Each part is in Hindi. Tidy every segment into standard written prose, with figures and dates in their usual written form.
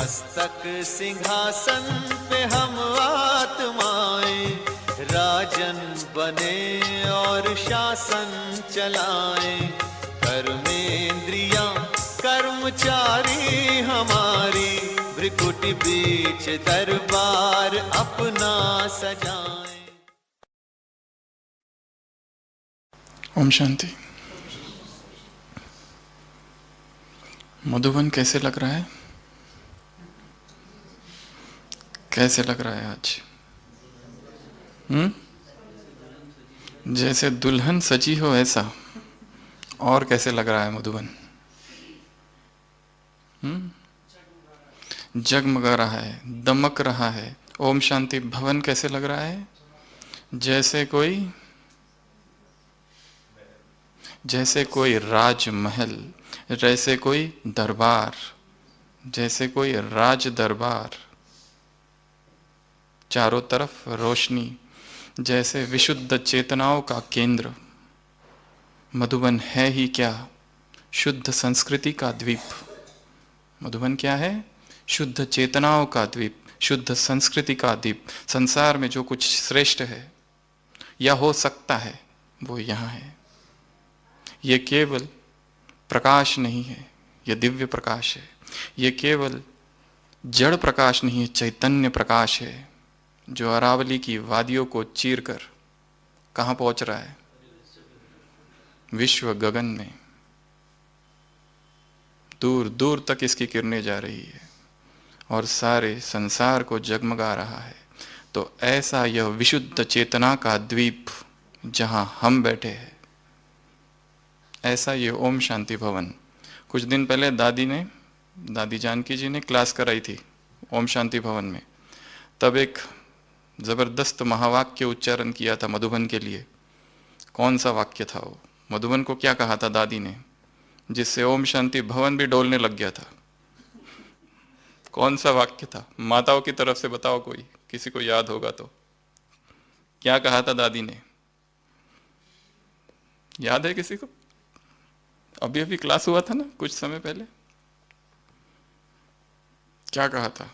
मस्तक सिंहासन पे हम आत्माएं, राजन बने और शासन चलाएं। कर्मेंद्रियां कर्मचारी हमारी, भ्रिकुट बीच दरबार अपना सजाएं। ओम शांति। मधुबन कैसे लग रहा है? कैसे लग रहा है आज? जैसे दुल्हन सजी हो ऐसा। और कैसे लग रहा है मधुबन? जगमगा रहा है, दमक रहा है। ओम शांति भवन कैसे लग रहा है? जैसे कोई राजमहल, जैसे कोई दरबार, जैसे कोई राज दरबार, चारों तरफ रोशनी, जैसे विशुद्ध चेतनाओं का केंद्र। मधुबन है ही क्या? शुद्ध संस्कृति का द्वीप। मधुबन क्या है? शुद्ध चेतनाओं का द्वीप, शुद्ध संस्कृति का द्वीप। संसार में जो कुछ श्रेष्ठ है या हो सकता है वो यहाँ है। ये केवल प्रकाश नहीं है, ये दिव्य प्रकाश है। ये केवल जड़ प्रकाश नहीं है, चैतन्य प्रकाश है, जो अरावली की वादियों को चीर कर कहाँ पहुंच रहा है? विश्व गगन में दूर दूर तक इसकी किरणें जा रही है और सारे संसार को जगमगा रहा है। तो ऐसा यह विशुद्ध चेतना का द्वीप जहां हम बैठे हैं, ऐसा ये ओम शांति भवन। कुछ दिन पहले दादी जानकी जी ने क्लास कराई थी ओम शांति भवन में। तब एक जबरदस्त महावाक्य उच्चारण किया था मधुबन के लिए। कौन सा वाक्य था वो? मधुबन को क्या कहा था दादी ने, जिससे ओम शांति भवन भी डोलने लग गया था? कौन सा वाक्य था? माताओं की तरफ से बताओ, कोई किसी को याद होगा तो। क्या कहा था दादी ने? याद है किसी को? अभी अभी क्लास हुआ था ना कुछ समय पहले। क्या कहा था?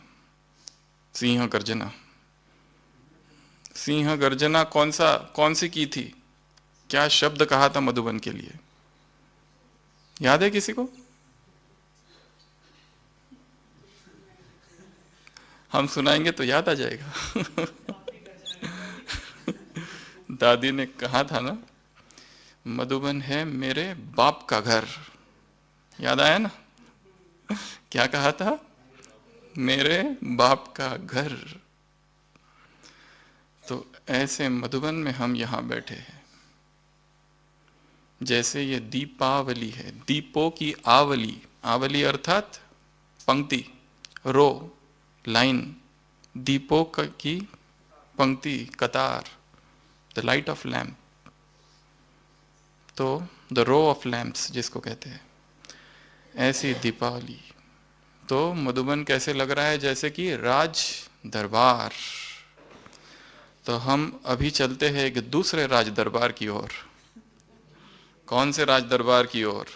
सिंह गर्जना। सिंह गर्जना कौन सी की थी? क्या शब्द कहा था मधुबन के लिए? याद है किसी को? हम सुनाएंगे तो याद आ जाएगा। दादी ने कहा था ना, मधुबन है मेरे बाप का घर। याद आया ना? क्या कहा था? मेरे बाप का घर। तो ऐसे मधुबन में हम यहां बैठे हैं। जैसे ये दीपावली है, दीपों की आवली, आवली अर्थात पंक्ति, रो, लाइन, दीपों की पंक्ति, कतार, द लाइट ऑफ लैम्प। तो द रो ऑफ लैम्प्स जिसको कहते हैं, ऐसी दीपावली। तो मधुबन कैसे लग रहा है? जैसे कि राज दरबार। तो हम अभी चलते हैं एक दूसरे राज दरबार की ओर। कौन से राज दरबार की ओर?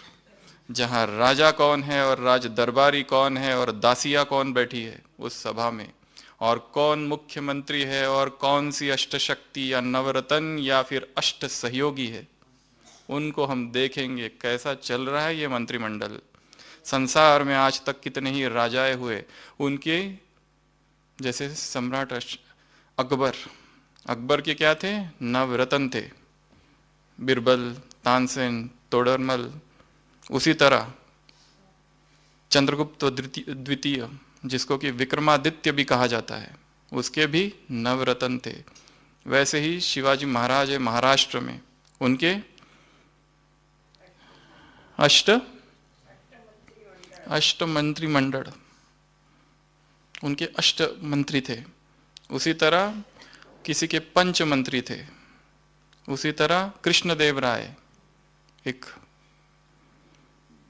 जहां राजा कौन है और राज दरबारी कौन है और दासिया कौन बैठी है उस सभा में, और कौन मुख्यमंत्री है और कौन सी अष्ट शक्ति या नवरत्न या फिर अष्ट सहयोगी है, उनको हम देखेंगे। कैसा चल रहा है ये मंत्रिमंडल। संसार में आज तक कितने ही राजाएं हुए, उनके जैसे सम्राट अकबर के क्या थे? नवरत्न थे, बिरबल, तानसेन, तोडरमल। उसी तरह चंद्रगुप्त द्वितीय, जिसको कि विक्रमादित्य भी कहा जाता है, उसके भी नवरत्न थे। वैसे ही शिवाजी महाराज है महाराष्ट्र में, उनके अष्ट मंत्रिमंडल, उनके अष्ट मंत्री थे। उसी तरह किसी के पंच मंत्री थे। उसी तरह कृष्णदेव राय, एक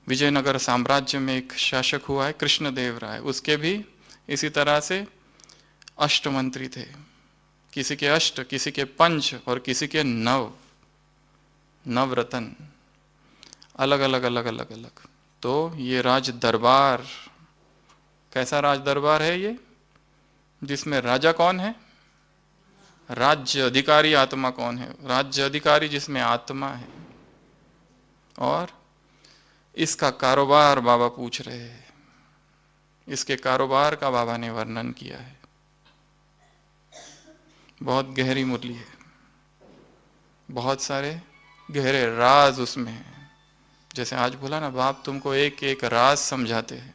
विजयनगर साम्राज्य में एक शासक हुआ है कृष्णदेव राय, उसके भी इसी तरह से अष्ट मंत्री थे। किसी के अष्ट, किसी के पंच और किसी के नवरत्न, अलग अलग अलग अलग अलग। तो ये राज दरबार कैसा राज दरबार है ये, जिसमें राजा कौन है? राज्य अधिकारी आत्मा कौन है? राज्य अधिकारी जिसमें आत्मा है। और इसका कारोबार बाबा पूछ रहे हैं, इसके कारोबार का बाबा ने वर्णन किया है। बहुत गहरी मुरली है, बहुत सारे गहरे राज उसमें हैं। जैसे आज बोला ना, बाप तुमको एक एक राज समझाते हैं।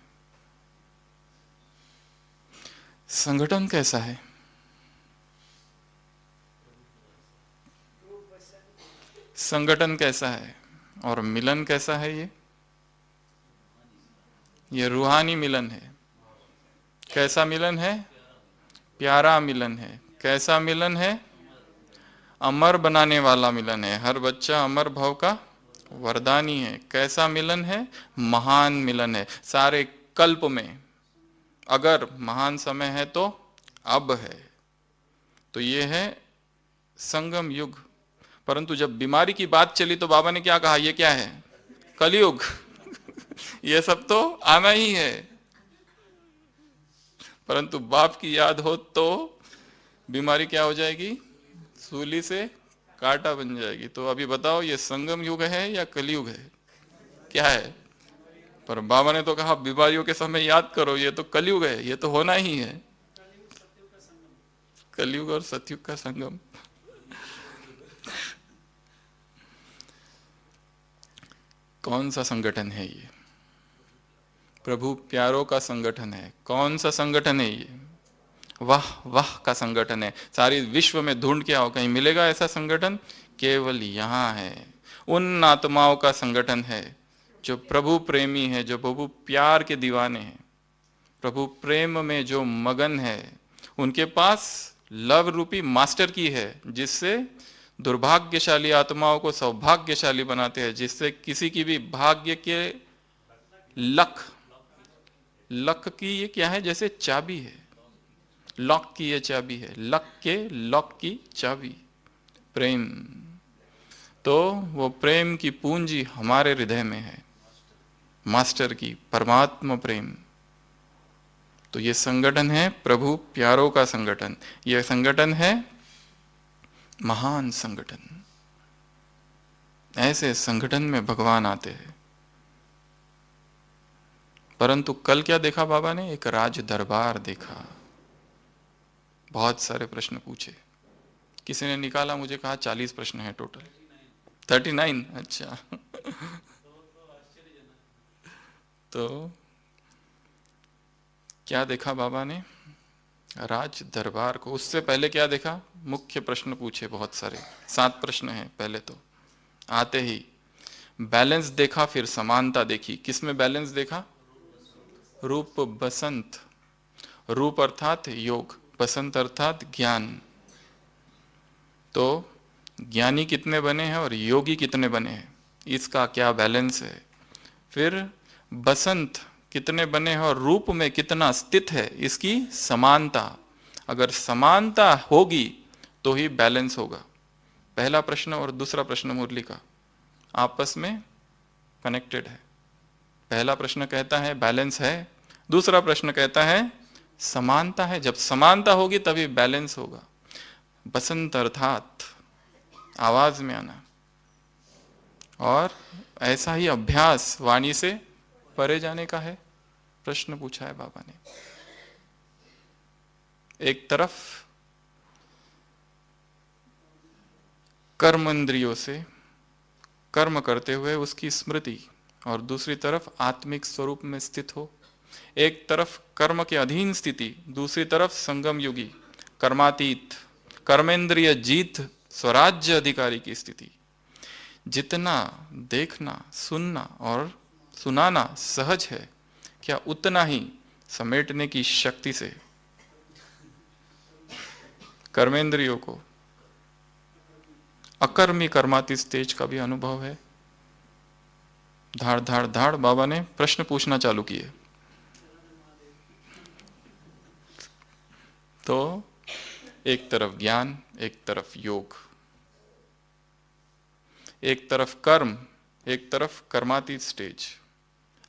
संगठन कैसा है? संगठन कैसा है और मिलन कैसा है? ये रूहानी मिलन है। कैसा मिलन है? प्यारा मिलन है। कैसा मिलन है? अमर बनाने वाला मिलन है। हर बच्चा अमर भव का वरदानी है। कैसा मिलन है? महान मिलन है। सारे कल्प में अगर महान समय है तो अब है। तो ये है संगम युग। परंतु जब बीमारी की बात चली तो बाबा ने क्या कहा? ये क्या है? कलयुग। ये सब तो आना ही है। परंतु बाप की याद हो तो बीमारी क्या हो जाएगी? सूली से कांटा बन जाएगी। तो अभी बताओ, ये संगम युग है या कलयुग है? क्या है? पर बाबा ने तो कहा बीमारियों के समय याद करो, ये तो कलयुग है, ये तो होना ही है। कलयुग और सतयुग का संगम। कौन सा संगठन है ये? प्रभु प्यारों का संगठन है। कौन सा संगठन है ये? वाह वाह का संगठन है। सारी विश्व में ढूंढ के आओ, कहीं मिलेगा ऐसा संगठन? केवल यहाँ है। उन आत्माओं का संगठन है जो प्रभु प्रेमी है, जो प्रभु प्यार के दीवाने हैं, प्रभु प्रेम में जो मगन है। उनके पास लव रूपी मास्टर की है, जिससे दुर्भाग्यशाली आत्माओं को सौभाग्यशाली बनाते हैं, जिससे किसी की भी भाग्य के लक की ये क्या है? जैसे चाबी है, लॉक की ये चाबी है, लक के लॉक की चाबी प्रेम। तो वो प्रेम की पूंजी हमारे हृदय में है, मास्टर की परमात्मा प्रेम। तो ये संगठन है प्रभु प्यारों का संगठन। यह संगठन है महान संगठन। ऐसे संगठन में भगवान आते हैं। परंतु कल क्या देखा बाबा ने? एक राज दरबार देखा। बहुत सारे प्रश्न पूछे। किसी ने निकाला, मुझे कहा 40 प्रश्न है टोटल। 39? अच्छा। तो क्या देखा बाबा ने? राज दरबार को। उससे पहले क्या देखा? मुख्य प्रश्न पूछे बहुत सारे, 7 प्रश्न हैं। पहले तो आते ही बैलेंस देखा, फिर समानता देखी। किसमें बैलेंस देखा? रूप बसंत। रूप अर्थात योग, बसंत अर्थात ज्ञान। तो ज्ञानी कितने बने हैं और योगी कितने बने हैं, इसका क्या बैलेंस है। फिर बसंत कितने बने हैं और रूप में कितना स्थित है, इसकी समानता। अगर समानता होगी तो ही बैलेंस होगा। पहला प्रश्न और दूसरा प्रश्न मुरली का आपस में कनेक्टेड है। पहला प्रश्न कहता है बैलेंस है, दूसरा प्रश्न कहता है समानता है। जब समानता होगी तभी बैलेंस होगा। बसंत अर्थात आवाज में आना। और ऐसा ही अभ्यास वाणी से परे जाने का है। प्रश्न पूछा है बाबा ने। एक तरफ कर्म इंद्रियों से कर्म करते हुए उसकी स्मृति, और दूसरी तरफ आत्मिक स्वरूप में स्थित हो। एक तरफ कर्म के अधीन स्थिति, दूसरी तरफ संगम युगी कर्मातीत कर्मेंद्रिय जीत स्वराज्य अधिकारी की स्थिति। जितना देखना, सुनना और सुनाना सहज है, क्या उतना ही समेटने की शक्ति से कर्मेंद्रियों को अकर्मी कर्मातीत स्टेज का भी अनुभव है। धाड़ धाड़ धाड़ बाबा ने प्रश्न पूछना चालू किए। तो एक तरफ ज्ञान, एक तरफ योग, एक तरफ कर्म, एक तरफ कर्मातीत स्टेज,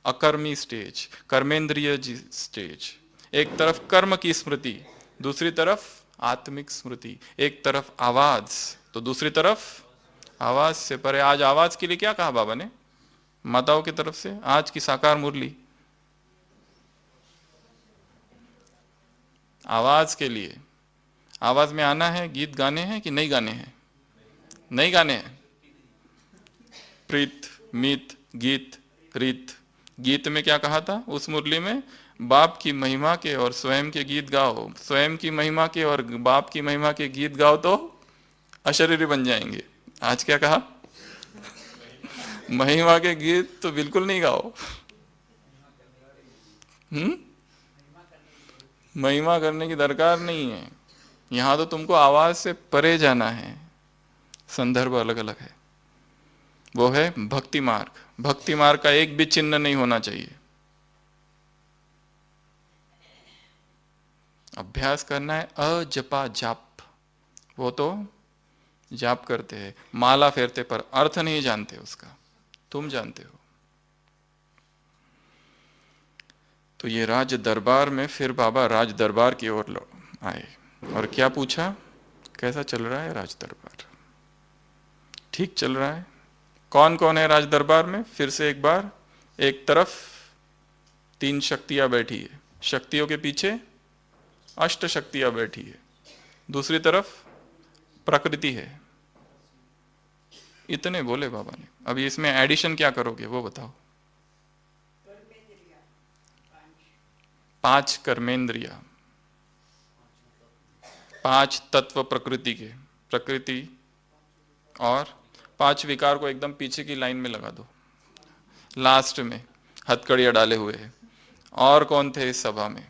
अकर्मी स्टेज, कर्मेंद्रिय स्टेज। एक तरफ कर्म की स्मृति, दूसरी तरफ आत्मिक स्मृति। एक तरफ आवाज तो दूसरी तरफ आवाज से परे। आज आवाज के लिए क्या कहा बाबा ने माताओं की तरफ से? आज की साकार मुरली आवाज के लिए। आवाज में आना है, गीत गाने हैं कि नहीं गाने हैं? नहीं गाने हैं। प्रीत, मीत, गीत, रीत। गीत में क्या कहा था उस मुरली में? बाप की महिमा के और स्वयं के गीत गाओ। स्वयं की महिमा के और बाप की महिमा के गीत गाओ तो अशरीरी बन जाएंगे। आज क्या कहा? महिमा के गीत तो बिल्कुल नहीं गाओ। महिमा करने की दरकार नहीं है। यहां तो तुमको आवाज से परे जाना है। संदर्भ अलग अलग है। वो है भक्ति मार्ग। भक्ति मार्ग का एक भी चिन्ह नहीं होना चाहिए। अभ्यास करना है अजपा जाप। वो तो जाप करते हैं, माला फेरते, पर अर्थ नहीं जानते उसका। तुम जानते हो। तो ये राज दरबार में फिर बाबा राज दरबार की ओर आए और क्या पूछा? कैसा चल रहा है राज दरबार? ठीक चल रहा है। कौन कौन है राज दरबार में? फिर से एक बार। एक तरफ 3 शक्तियां बैठी है, शक्तियों के पीछे अष्ट शक्तियां बैठी है। दूसरी तरफ प्रकृति है। इतने बोले बाबा ने। अभी इसमें एडिशन क्या करोगे वो बताओ। 5 कर्मेंद्रिया, 5 तत्व प्रकृति के। प्रकृति और 5 विकार को एकदम पीछे की लाइन में लगा दो, लास्ट में हथकड़ियां डाले हुए है। और कौन थे इस सभा में?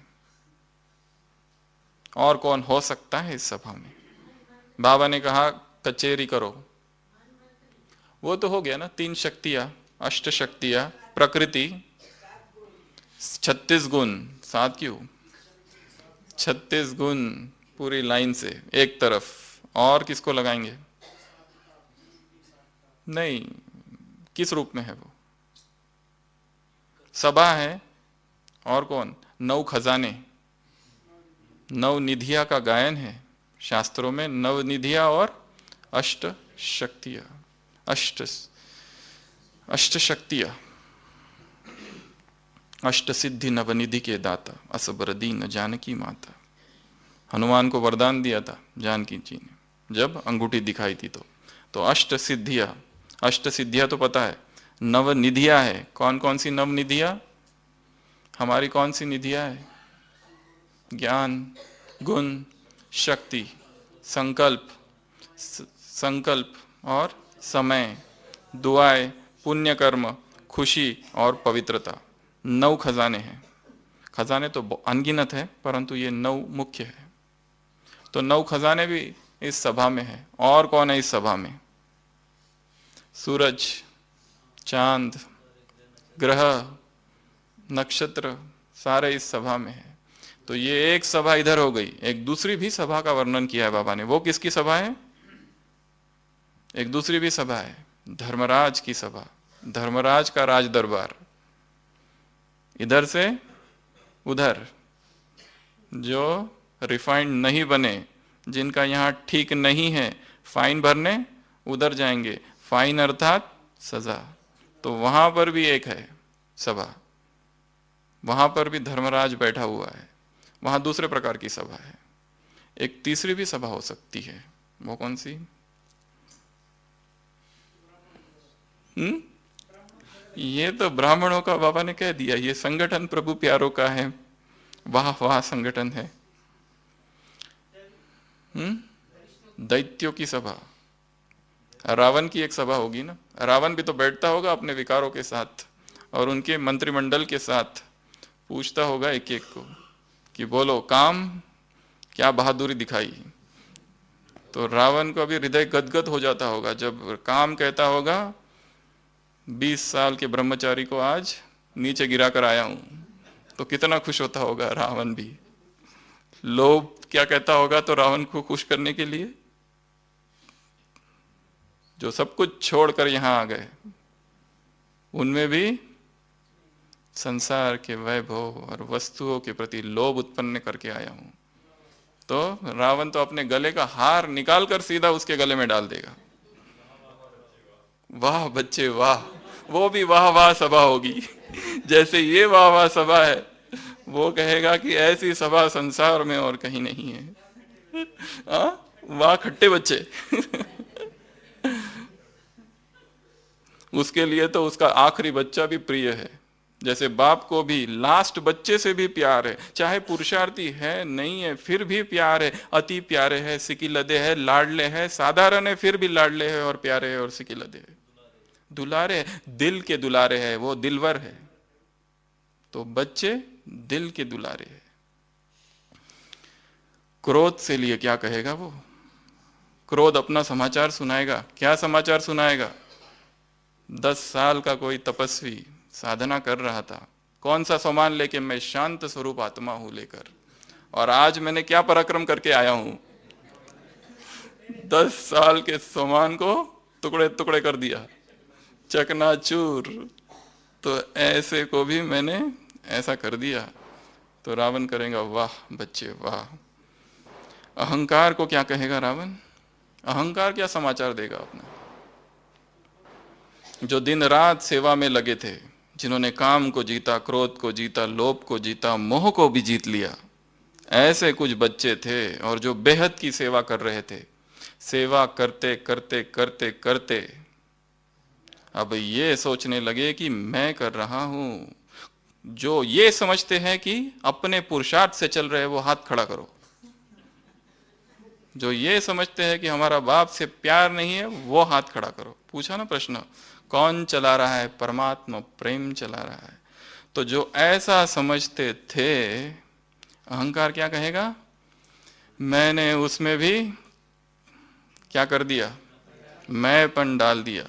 और कौन हो सकता है इस सभा में? बाबा ने कहा कचेरी करो। वो तो हो गया ना। 3 शक्तियां, अष्ट शक्तियां, प्रकृति, 36 गुण। 7 क्यों? 36 गुण पूरी लाइन से एक तरफ। और किसको लगाएंगे? नहीं, किस रूप में है वो? सभा है। और कौन? 9 खजाने, 9 निधिया का गायन है शास्त्रों में। 9 निधिया और अष्ट शक्तियां। अष्ट शक्तियां, अष्ट सिद्धि नवनिधि के दाता, असबर दीन जानकी माता। हनुमान को वरदान दिया था जानकी जी ने जब अंगूठी दिखाई थी। तो अष्ट सिद्धियां। अष्ट सिद्धियां तो पता है। नव निधियां है। कौन कौन सी नव निधियां? हमारी कौन सी निधियां है? ज्ञान, गुण, शक्ति, संकल्प, संकल्प और समय, दुआएं, पुण्य कर्म, खुशी और पवित्रता। 9 खजाने हैं। खजाने तो अनगिनत है, परंतु ये 9 मुख्य है। तो 9 खजाने भी इस सभा में है। और कौन है इस सभा में? सूरज, चांद, ग्रह, नक्षत्र सारे इस सभा में है। तो ये एक सभा इधर हो गई। एक दूसरी भी सभा का वर्णन किया है बाबा ने। वो किसकी सभा है? एक दूसरी भी सभा है, धर्मराज की सभा। धर्मराज का राज दरबार। इधर से उधर जो रिफाइंड नहीं बने, जिनका यहां ठीक नहीं है, फाइन भरने उधर जाएंगे। फाइन अर्थात सजा। तो वहां पर भी एक है सभा। वहां पर भी धर्मराज बैठा हुआ है। वहां दूसरे प्रकार की सभा है। एक तीसरी भी सभा हो सकती है। वो कौन सी? ये तो ब्राह्मणों का बाबा ने कह दिया। ये संगठन प्रभु प्यारों का है। वाह वाह संगठन है। दैत्यों की सभा। रावण की एक सभा होगी ना। रावण भी तो बैठता होगा अपने विकारों के साथ और उनके मंत्रिमंडल के साथ। पूछता होगा एक एक को कि बोलो काम क्या बहादुरी दिखाई। तो रावण को अभी हृदय गदगद हो जाता होगा जब काम कहता होगा 20 साल के ब्रह्मचारी को आज नीचे गिरा कर आया हूं। तो कितना खुश होता होगा रावण भी। लोभ क्या कहता होगा तो रावण को खुश करने के लिए, जो सब कुछ छोड़कर यहां आ गए, उनमें भी संसार के वैभव और वस्तुओं के प्रति लोभ उत्पन्न करके आया हूं, तो रावण तो अपने गले का हार निकालकर सीधा उसके गले में डाल देगा। वाह बच्चे वाह, वो भी वाह वाह सभा होगी। जैसे ये वाह वाह सभा है, वो कहेगा कि ऐसी सभा संसार में और कहीं नहीं है। वाह खट्टे बच्चे। उसके लिए तो उसका आखिरी बच्चा भी प्रिय है। जैसे बाप को भी लास्ट बच्चे से भी प्यार है, चाहे पुरुषार्थी है नहीं है फिर भी प्यार है, अति प्यारे है, सिकिलदे है, लाडले है, साधारण है फिर भी लाडले है और प्यारे है और सिकिलदे है, दुलारे है, दिल के दुलारे है, वो दिलवर है। तो बच्चे दिल के दुलारे है। क्रोध से लिए क्या कहेगा वो? क्रोध अपना समाचार सुनाएगा। क्या समाचार सुनाएगा? 10 साल का कोई तपस्वी साधना कर रहा था, कौन सा सामान लेके? मैं शांत स्वरूप आत्मा हूं लेकर, और आज मैंने क्या पराक्रम करके आया हूं? 10 साल के सामान को टुकड़े टुकड़े कर दिया, चकनाचूर। तो ऐसे को भी मैंने ऐसा कर दिया। तो रावण करेगा वाह बच्चे वाह। अहंकार को क्या कहेगा रावण? अहंकार क्या समाचार देगा अपना? जो दिन रात सेवा में लगे थे, जिन्होंने काम को जीता, क्रोध को जीता, लोभ को जीता, मोह को भी जीत लिया, ऐसे कुछ बच्चे थे और जो बेहद की सेवा कर रहे थे। सेवा करते करते करते करते अब ये सोचने लगे कि मैं कर रहा हूं। जो ये समझते हैं कि अपने पुरुषार्थ से चल रहे, वो हाथ खड़ा करो। जो ये समझते हैं कि हमारा बाप से प्यार नहीं है, वो हाथ खड़ा करो। पूछा ना प्रश्न, कौन चला रहा है? परमात्मा प्रेम चला रहा है। तो जो ऐसा समझते थे, अहंकार क्या कहेगा? मैंने उसमें भी क्या कर दिया? मैंपन डाल दिया।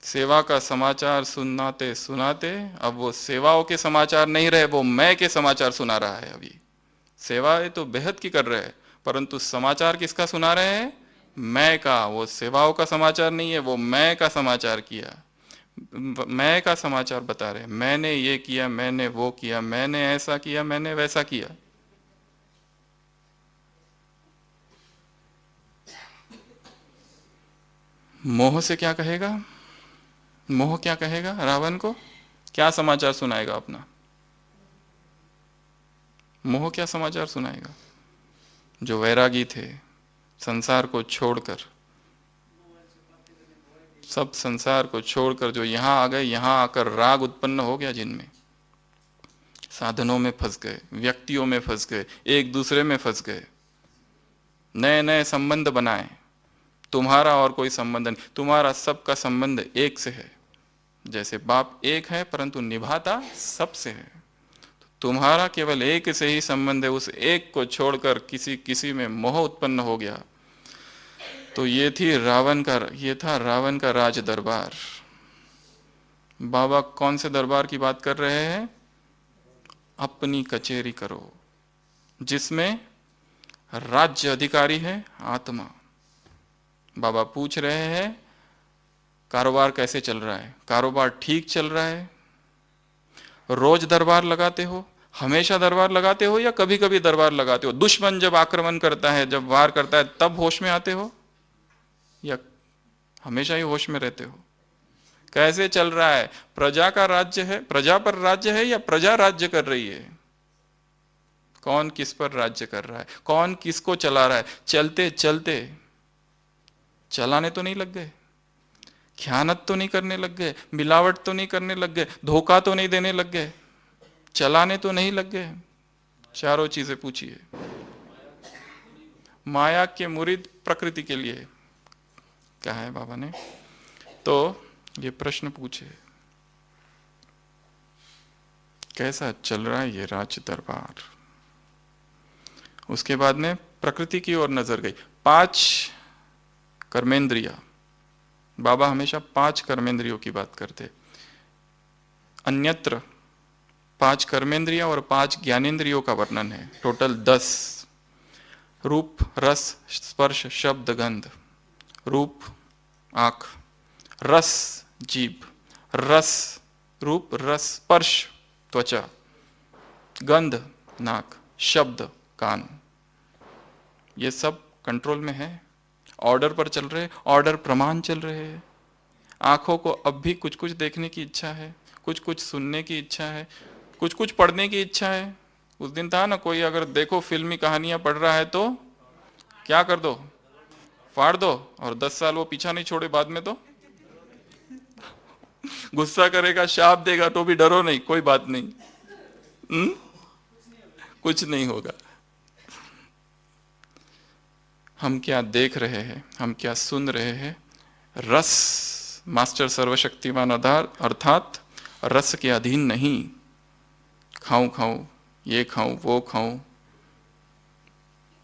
सेवा का समाचार सुनाते सुनाते अब वो सेवाओं के समाचार नहीं रहे, वो मैं के समाचार सुना रहा है। अभी सेवाएं तो बेहद की कर रहे हैं, परंतु समाचार किसका सुना रहे हैं? मैं का। वो सेवाओं का समाचार नहीं है, वो मैं का समाचार किया, मैं का समाचार बता रहे। मैंने ये किया, मैंने वो किया, मैंने ऐसा किया, मैंने वैसा किया। मोह से क्या कहेगा? मोह क्या कहेगा रावण को? क्या समाचार सुनाएगा अपना? मोह क्या समाचार सुनाएगा? जो वैरागी थे, संसार को छोड़कर, सब संसार को छोड़कर जो यहां आ गए, यहां आकर राग उत्पन्न हो गया जिनमें, साधनों में फंस गए, व्यक्तियों में फंस गए, एक दूसरे में फंस गए, नए नए संबंध बनाए। तुम्हारा और कोई संबंध नहीं, तुम्हारा सबका संबंध एक से है। जैसे बाप एक है परंतु निभाता सबसे है। तुम्हारा केवल एक से ही संबंध है, उस एक को छोड़कर किसी में मोह उत्पन्न हो गया। तो ये था रावण का राज दरबार। बाबा कौन से दरबार की बात कर रहे हैं? अपनी कचेरी करो, जिसमें राज्य अधिकारी है आत्मा। बाबा पूछ रहे हैं कारोबार कैसे चल रहा है? कारोबार ठीक चल रहा है? रोज दरबार लगाते हो? हमेशा दरबार लगाते हो या कभी कभी दरबार लगाते हो? दुश्मन जब आक्रमण करता है, जब वार करता है, तब होश में आते हो या हमेशा ही होश में रहते हो? कैसे चल रहा है? प्रजा का राज्य है, प्रजा पर राज्य है या प्रजा राज्य कर रही है? कौन किस पर राज्य कर रहा है? कौन किसको चला रहा है? चलते चलते चलाने तो नहीं लग गए? ख्यानत तो नहीं करने लग गए? मिलावट तो नहीं करने लग गए? धोखा तो नहीं देने लग गए? चलाने तो नहीं लग गए? चारों चीजें पूछिए। माया के मुरीद प्रकृति के लिए क्या है बाबा ने? तो ये प्रश्न पूछे, कैसा चल रहा है ये राज दरबार? उसके बाद में प्रकृति की ओर नजर गई। 5 कर्मेंद्रिया, बाबा हमेशा 5 कर्मेंद्रियों की बात करते। अन्यत्र 5 कर्मेंद्रिया और 5 ज्ञानेंद्रियों का वर्णन है, टोटल 10। रूप, रस, स्पर्श, शब्द, गंध। रूप आंख, रस जीभ, रस रूप रस, स्पर्श त्वचा, गंध नाक, शब्द कान, ये सब कंट्रोल में है, ऑर्डर पर चल रहे, ऑर्डर प्रमाण चल रहे हैं। आंखों को अब भी कुछ कुछ देखने की इच्छा है, कुछ कुछ सुनने की इच्छा है, कुछ कुछ पढ़ने की इच्छा है। उस दिन था ना, कोई अगर देखो फिल्मी कहानियां पढ़ रहा है तो क्या कर दो, फाड़ दो, और 10 साल वो पीछा नहीं छोड़े बाद में तो गुस्सा करेगा, शाप देगा, तो भी डरो नहीं, कोई बात नहीं, कुछ नहीं होगा। हम क्या देख रहे हैं, हम क्या सुन रहे हैं, रस, मास्टर सर्वशक्तिमान आधार अर्थात रस के अधीन नहीं। खाऊं खाऊं, ये खाऊं वो खाऊं,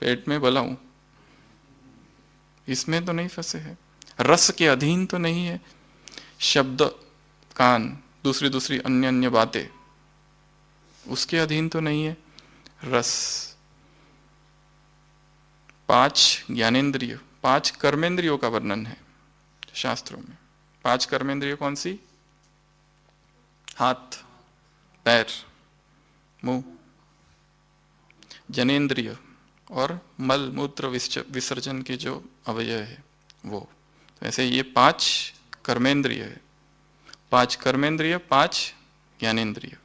पेट में बलाऊं, इसमें तो नहीं फंसे हैं, रस के अधीन तो नहीं है। शब्द कान, दूसरी दूसरी अन्य अन्य बातें, उसके अधीन तो नहीं है। रस, 5 ज्ञानेंद्रिय, 5 कर्मेंद्रियों का वर्णन है शास्त्रों में। 5 कर्मेंद्रिय कौन सी? हाथ, पैर, मुंह, जनेंद्रिय और मल मूत्र विसर्जन के जो अवयव है वो। वैसे ये 5 कर्मेंद्रिय है, 5 कर्मेंद्रिय, 5 ज्ञानेंद्रिय।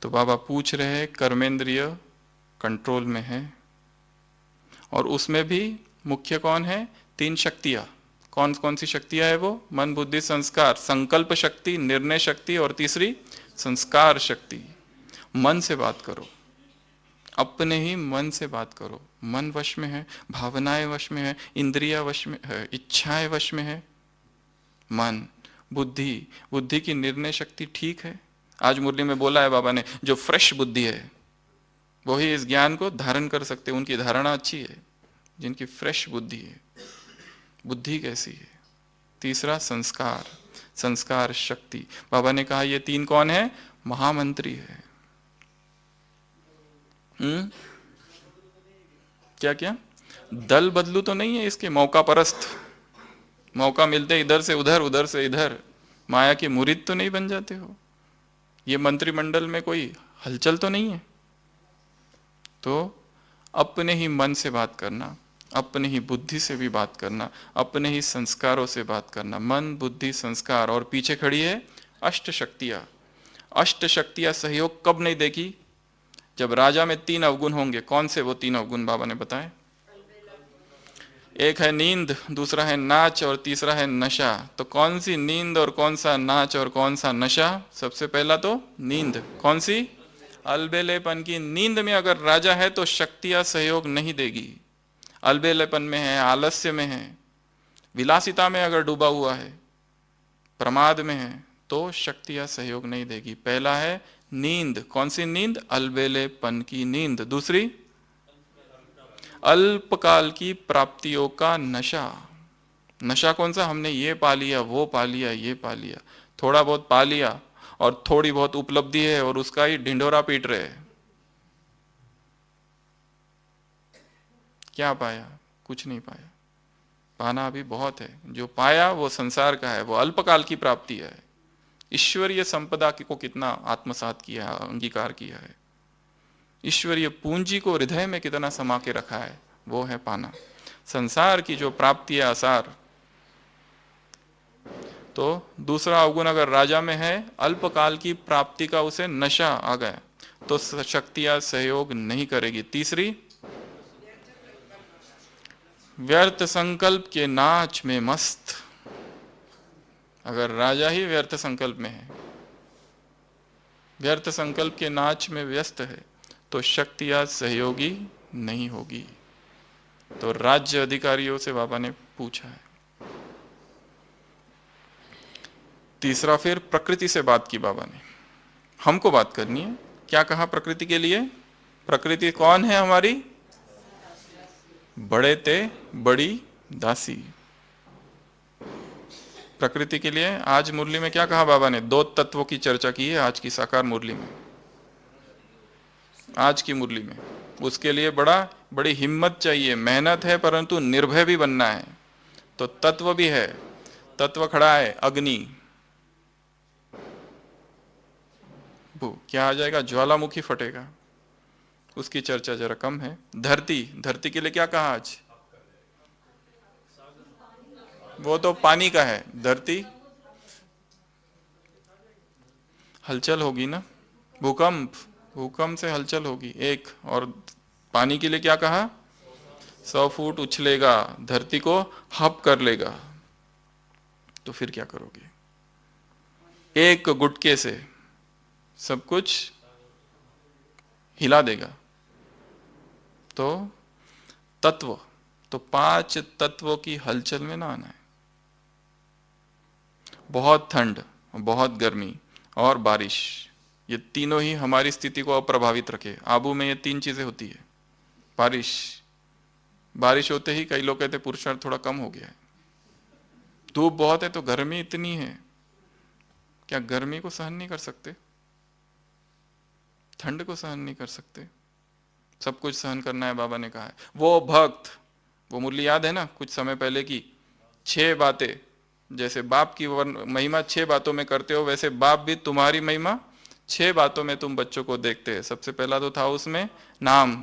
तो बाबा पूछ रहे हैं कर्मेंद्रिय कंट्रोल में है, और उसमें भी मुख्य कौन है? 3 शक्तियां। कौन कौन सी शक्तियां है वो? मन बुद्धि संस्कार, संकल्प शक्ति, निर्णय शक्ति, और तीसरी संस्कार शक्ति। मन से बात करो, अपने ही मन से बात करो। मन वश में है, भावनाएं वश में है, इंद्रिया वश में है, इच्छाएं वश में है। मन, बुद्धि, बुद्धि की निर्णय शक्ति ठीक है। आज मुरली में बोला है बाबा ने, जो फ्रेश बुद्धि है वही इस ज्ञान को धारण कर सकते, उनकी धारणा अच्छी है, जिनकी फ्रेश बुद्धि है। बुद्धि कैसी है? तीसरा संस्कार, संस्कार शक्ति। बाबा ने कहा ये 3 कौन है? महामंत्री है। क्या क्या? दल बदलू तो नहीं है इसके, मौका परस्त, मौका मिलते इधर से उधर, उधर से इधर, माया के मुरीद तो नहीं बन जाते हो। ये मंत्रिमंडल में कोई हलचल तो नहीं है। तो अपने ही मन से बात करना, अपने ही बुद्धि से भी बात करना, अपने ही संस्कारों से बात करना। मन बुद्धि संस्कार, और पीछे खड़ी है अष्ट शक्तियां। अष्ट शक्तियां सहयोग कब नहीं देगी? जब राजा में 3 अवगुण होंगे। कौन से वो 3 अवगुण बाबा ने बताए? एक है नींद, दूसरा है नाच, और तीसरा है नशा। तो कौन सी नींद और कौन सा नाच और कौन सा नशा? सबसे पहला तो नींद। कौन सी? अलबेलेपन की नींद में अगर राजा है तो शक्तियां सहयोग नहीं देगी। अलबेलेपन में है, आलस्य में है, विलासिता में अगर डूबा हुआ है, प्रमाद में है, तो शक्तियां सहयोग नहीं देगी। पहला है नींद। कौन सी नींद? अलबेलेपन की नींद। दूसरी अल्पकाल की प्राप्तियों का नशा। नशा कौन सा? हमने ये पा लिया, वो पा लिया, ये पा लिया, थोड़ा बहुत पा लिया, और थोड़ी बहुत उपलब्धि है और उसका ही ढिंढोरा पीट रहे हैं। क्या पाया? कुछ नहीं पाया। पाना अभी बहुत है। जो पाया वो संसार का है, वो अल्पकाल की प्राप्ति है। ईश्वरीय संपदा को कितना आत्मसात किया, अंगीकार किया है, ईश्वरीय पूंजी को हृदय में कितना समा के रखा है, वो है पाना। संसार की जो प्राप्ति है आसार। तो दूसरा अवगुण अगर राजा में है, अल्पकाल की प्राप्ति का उसे नशा आ गया, तो शक्तियां सहयोग नहीं करेगी। तीसरी व्यर्थ संकल्प के नाच में मस्त। अगर राजा ही व्यर्थ संकल्प में है, व्यर्थ संकल्प के नाच में व्यस्त है, तो शक्तियां सहयोगी नहीं होगी। तो राज्य अधिकारियों से बाबा ने पूछा है। तीसरा फिर प्रकृति से बात की बाबा ने। हमको बात करनी है। क्या कहा प्रकृति के लिए? प्रकृति कौन है हमारी? बड़े ते बड़ी दासी। प्रकृति के लिए आज मुरली में क्या कहा बाबा ने? 2 तत्वों की चर्चा की है आज की साकार मुरली में, आज की मुरली में। उसके लिए बड़ी हिम्मत चाहिए, मेहनत है, परंतु निर्भय भी बनना है। तो तत्व भी है। तत्व खड़ा है अग्नि, क्या आ जाएगा? ज्वालामुखी फटेगा। उसकी चर्चा जरा कम है। धरती, धरती के लिए क्या कहा आज? वो तो पानी का है। धरती हलचल होगी ना, भूकंप, भूकंप से हलचल होगी एक। और पानी के लिए क्या कहा? 100 फुट उछलेगा, धरती को हप कर लेगा। तो फिर क्या करोगे? एक गुटके से सब कुछ हिला देगा। तो तत्व, तो 5 तत्वों की हलचल में ना आना है। बहुत ठंड, बहुत गर्मी और बारिश, ये तीनों ही हमारी स्थिति को अप्रभावित रखे। आबू में ये 3 चीजें होती है। बारिश, बारिश होते ही कई लोग कहते पुरुषार्थ थोड़ा कम हो गया है। धूप बहुत है तो गर्मी इतनी है, क्या गर्मी को सहन नहीं कर सकते? ठंड को सहन नहीं कर सकते? सब कुछ सहन करना है, बाबा ने कहा है। वो भक्त, वो मुरली याद है ना कुछ समय पहले की, 6 बातें, जैसे बाप की महिमा 6 बातों में करते हो, वैसे बाप भी तुम्हारी महिमा 6 बातों में तुम बच्चों को देखते हैं। सबसे पहला तो था उसमें नाम,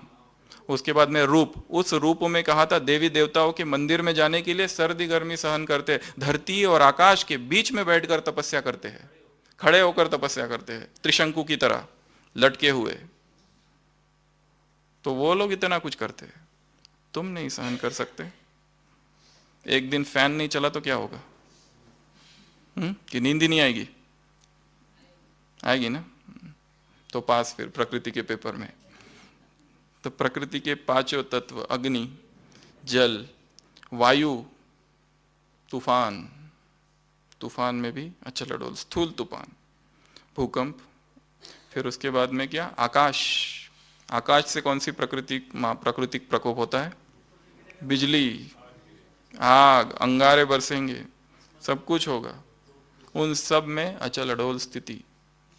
उसके बाद में रूप। उस रूप में कहा था देवी देवताओं के मंदिर में जाने के लिए सर्दी गर्मी सहन करते, धरती और आकाश के बीच में बैठकर तपस्या करते हैं, खड़े होकर तपस्या करते हैं, त्रिशंकु की तरह लटके हुए। तो वो लोग इतना कुछ करते हैं, तुम नहीं सहन कर सकते। एक दिन फैन नहीं चला तो क्या होगा? कि नींद ही नहीं आएगी? आएगी ना। तो पास फिर प्रकृति के पेपर में। तो प्रकृति के 5 तत्व, अग्नि, जल, वायु, तूफान, तूफान में भी अचल अडोल, स्थूल तूफान, भूकंप, फिर उसके बाद में क्या? आकाश। आकाश से कौन सी प्राकृतिक प्रकोप होता है? बिजली, आग, अंगारे बरसेंगे, सब कुछ होगा। उन सब में अचल अडोल स्थिति,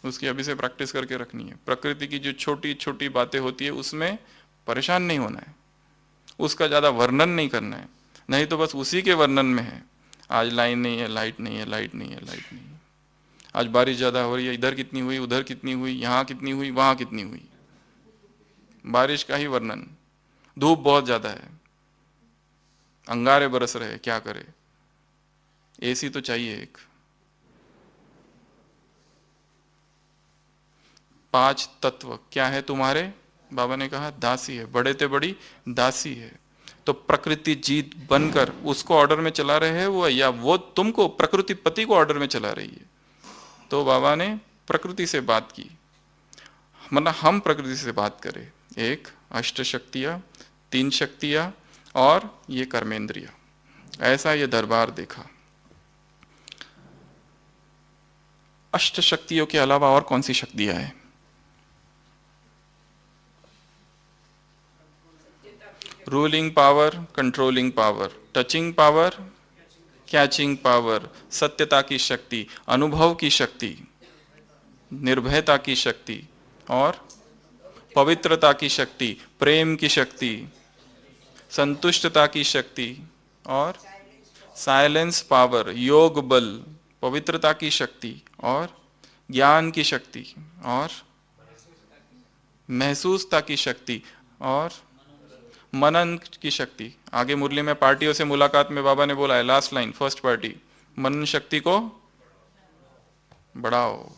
उसकी अभी से प्रैक्टिस करके रखनी है। प्रकृति की जो छोटी छोटी बातें होती है उसमें परेशान नहीं होना है, उसका ज्यादा वर्णन नहीं करना है, नहीं तो बस उसी के वर्णन में है। आज लाइन नहीं है, लाइट नहीं है, लाइट नहीं है, लाइट नहीं है। आज बारिश ज्यादा हो रही है, इधर कितनी हुई, उधर कितनी हुई, यहाँ कितनी हुई, वहां कितनी हुई, बारिश का ही वर्णन। धूप बहुत ज्यादा है, अंगारे बरस रहे, क्या करे? एसी तो चाहिए एक। 5 तत्व क्या है तुम्हारे? बाबा ने कहा दासी है, बड़े ते बड़ी दासी है। तो प्रकृति जीत बनकर उसको ऑर्डर में चला रहे हैं वो, या वो तुमको प्रकृति पति को ऑर्डर में चला रही है? तो बाबा ने प्रकृति से बात की, मतलब हम प्रकृति से बात करें। 1 अष्ट शक्तियां, 3 शक्तियां और ये कर्मेंद्रिया, ऐसा ये दरबार देखा। अष्ट शक्तियों के अलावा और कौन सी शक्तियां हैं? Ruling power, controlling power, touching power, catching power, सत्यता की शक्ति, अनुभव की शक्ति, निर्भयता की शक्ति और पवित्रता की शक्ति, प्रेम की शक्ति, संतुष्टता की शक्ति और साइलेंस पावर, योग बल, पवित्रता की शक्ति और ज्ञान की शक्ति और महसूसता की शक्ति और मनन की शक्ति। आगे मुरली में पार्टियों से मुलाकात में बाबा ने बोला है, लास्ट लाइन, फर्स्ट पार्टी, मनन शक्ति को बढ़ाओ,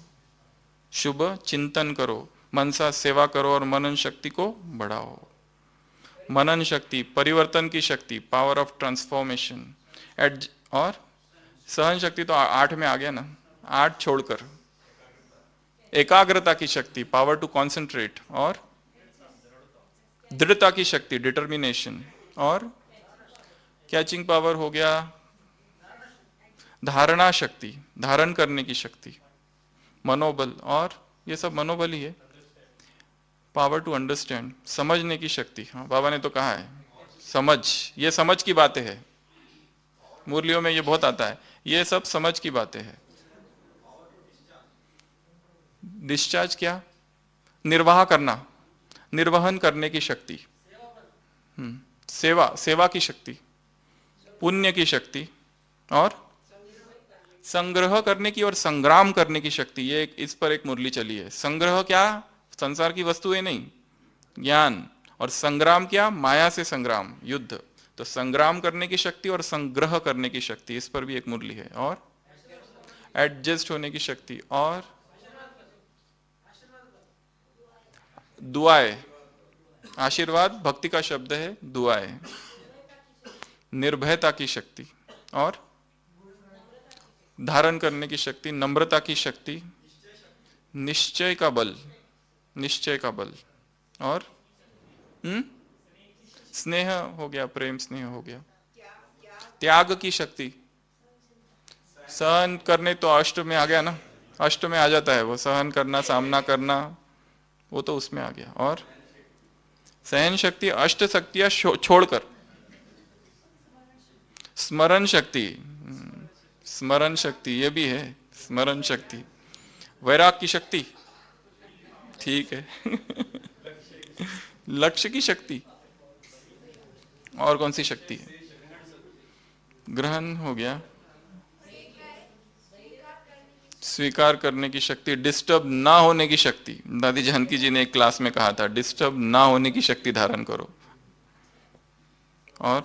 शुभ चिंतन करो, मनसा सेवा करो और मनन शक्ति को बढ़ाओ। मनन शक्ति, परिवर्तन की शक्ति, पावर ऑफ ट्रांसफॉर्मेशन। और सहन शक्ति तो 8 में आ गया ना, 8 छोड़कर एकाग्रता की शक्ति, पावर टू कॉन्सेंट्रेट, और दृढ़ता की शक्ति, डिटर्मिनेशन, और कैचिंग पावर हो गया, धारणा शक्ति, धारण करने की शक्ति, मनोबल, और ये सब मनोबल ही है। पावर टू अंडरस्टैंड, समझने की शक्ति। हाँ, बाबा ने तो कहा है समझ, ये समझ की बातें है, मुरलियों में ये बहुत आता है, ये सब समझ की बातें हैं। डिस्चार्ज क्या? निर्वाह करना, निर्वहन करने की शक्ति, सेवा, सेवा की शक्ति, पुण्य की शक्ति और संग्रह करने की और संग्राम करने की शक्ति, ये इस पर एक मुरली चली है। संग्रह क्या, संसार की वस्तुएं नहीं, ज्ञान, और संग्राम क्या, माया से संग्राम, युद्ध। तो संग्राम करने की शक्ति और संग्रह करने की शक्ति, इस पर भी एक मुरली है। और एडजस्ट होने की शक्ति, और दुआएं, आशीर्वाद भक्ति का शब्द है, दुआएं, निर्भयता की शक्ति, और धारण करने की शक्ति, नम्रता की शक्ति, निश्चय का बल, निश्चय का बल, और स्नेह हो गया, प्रेम स्नेह हो गया, त्याग की शक्ति, सहन करने तो अष्ट में आ गया ना, अष्ट में आ जाता है वो, सहन करना, सामना करना, वो तो उसमें आ गया। और सहन शक्ति, अष्ट शक्तियां छोड़कर स्मरण शक्ति, स्मरण शक्ति ये भी है, स्मरण शक्ति, वैराग की शक्ति, ठीक है लक्ष्य की शक्ति, और कौन सी शक्ति है, ग्रहण हो गया, स्वीकार करने की शक्ति, डिस्टर्ब ना होने की शक्ति। दादी जानकी जी ने एक क्लास में कहा था, डिस्टर्ब ना होने की शक्ति धारण करो, और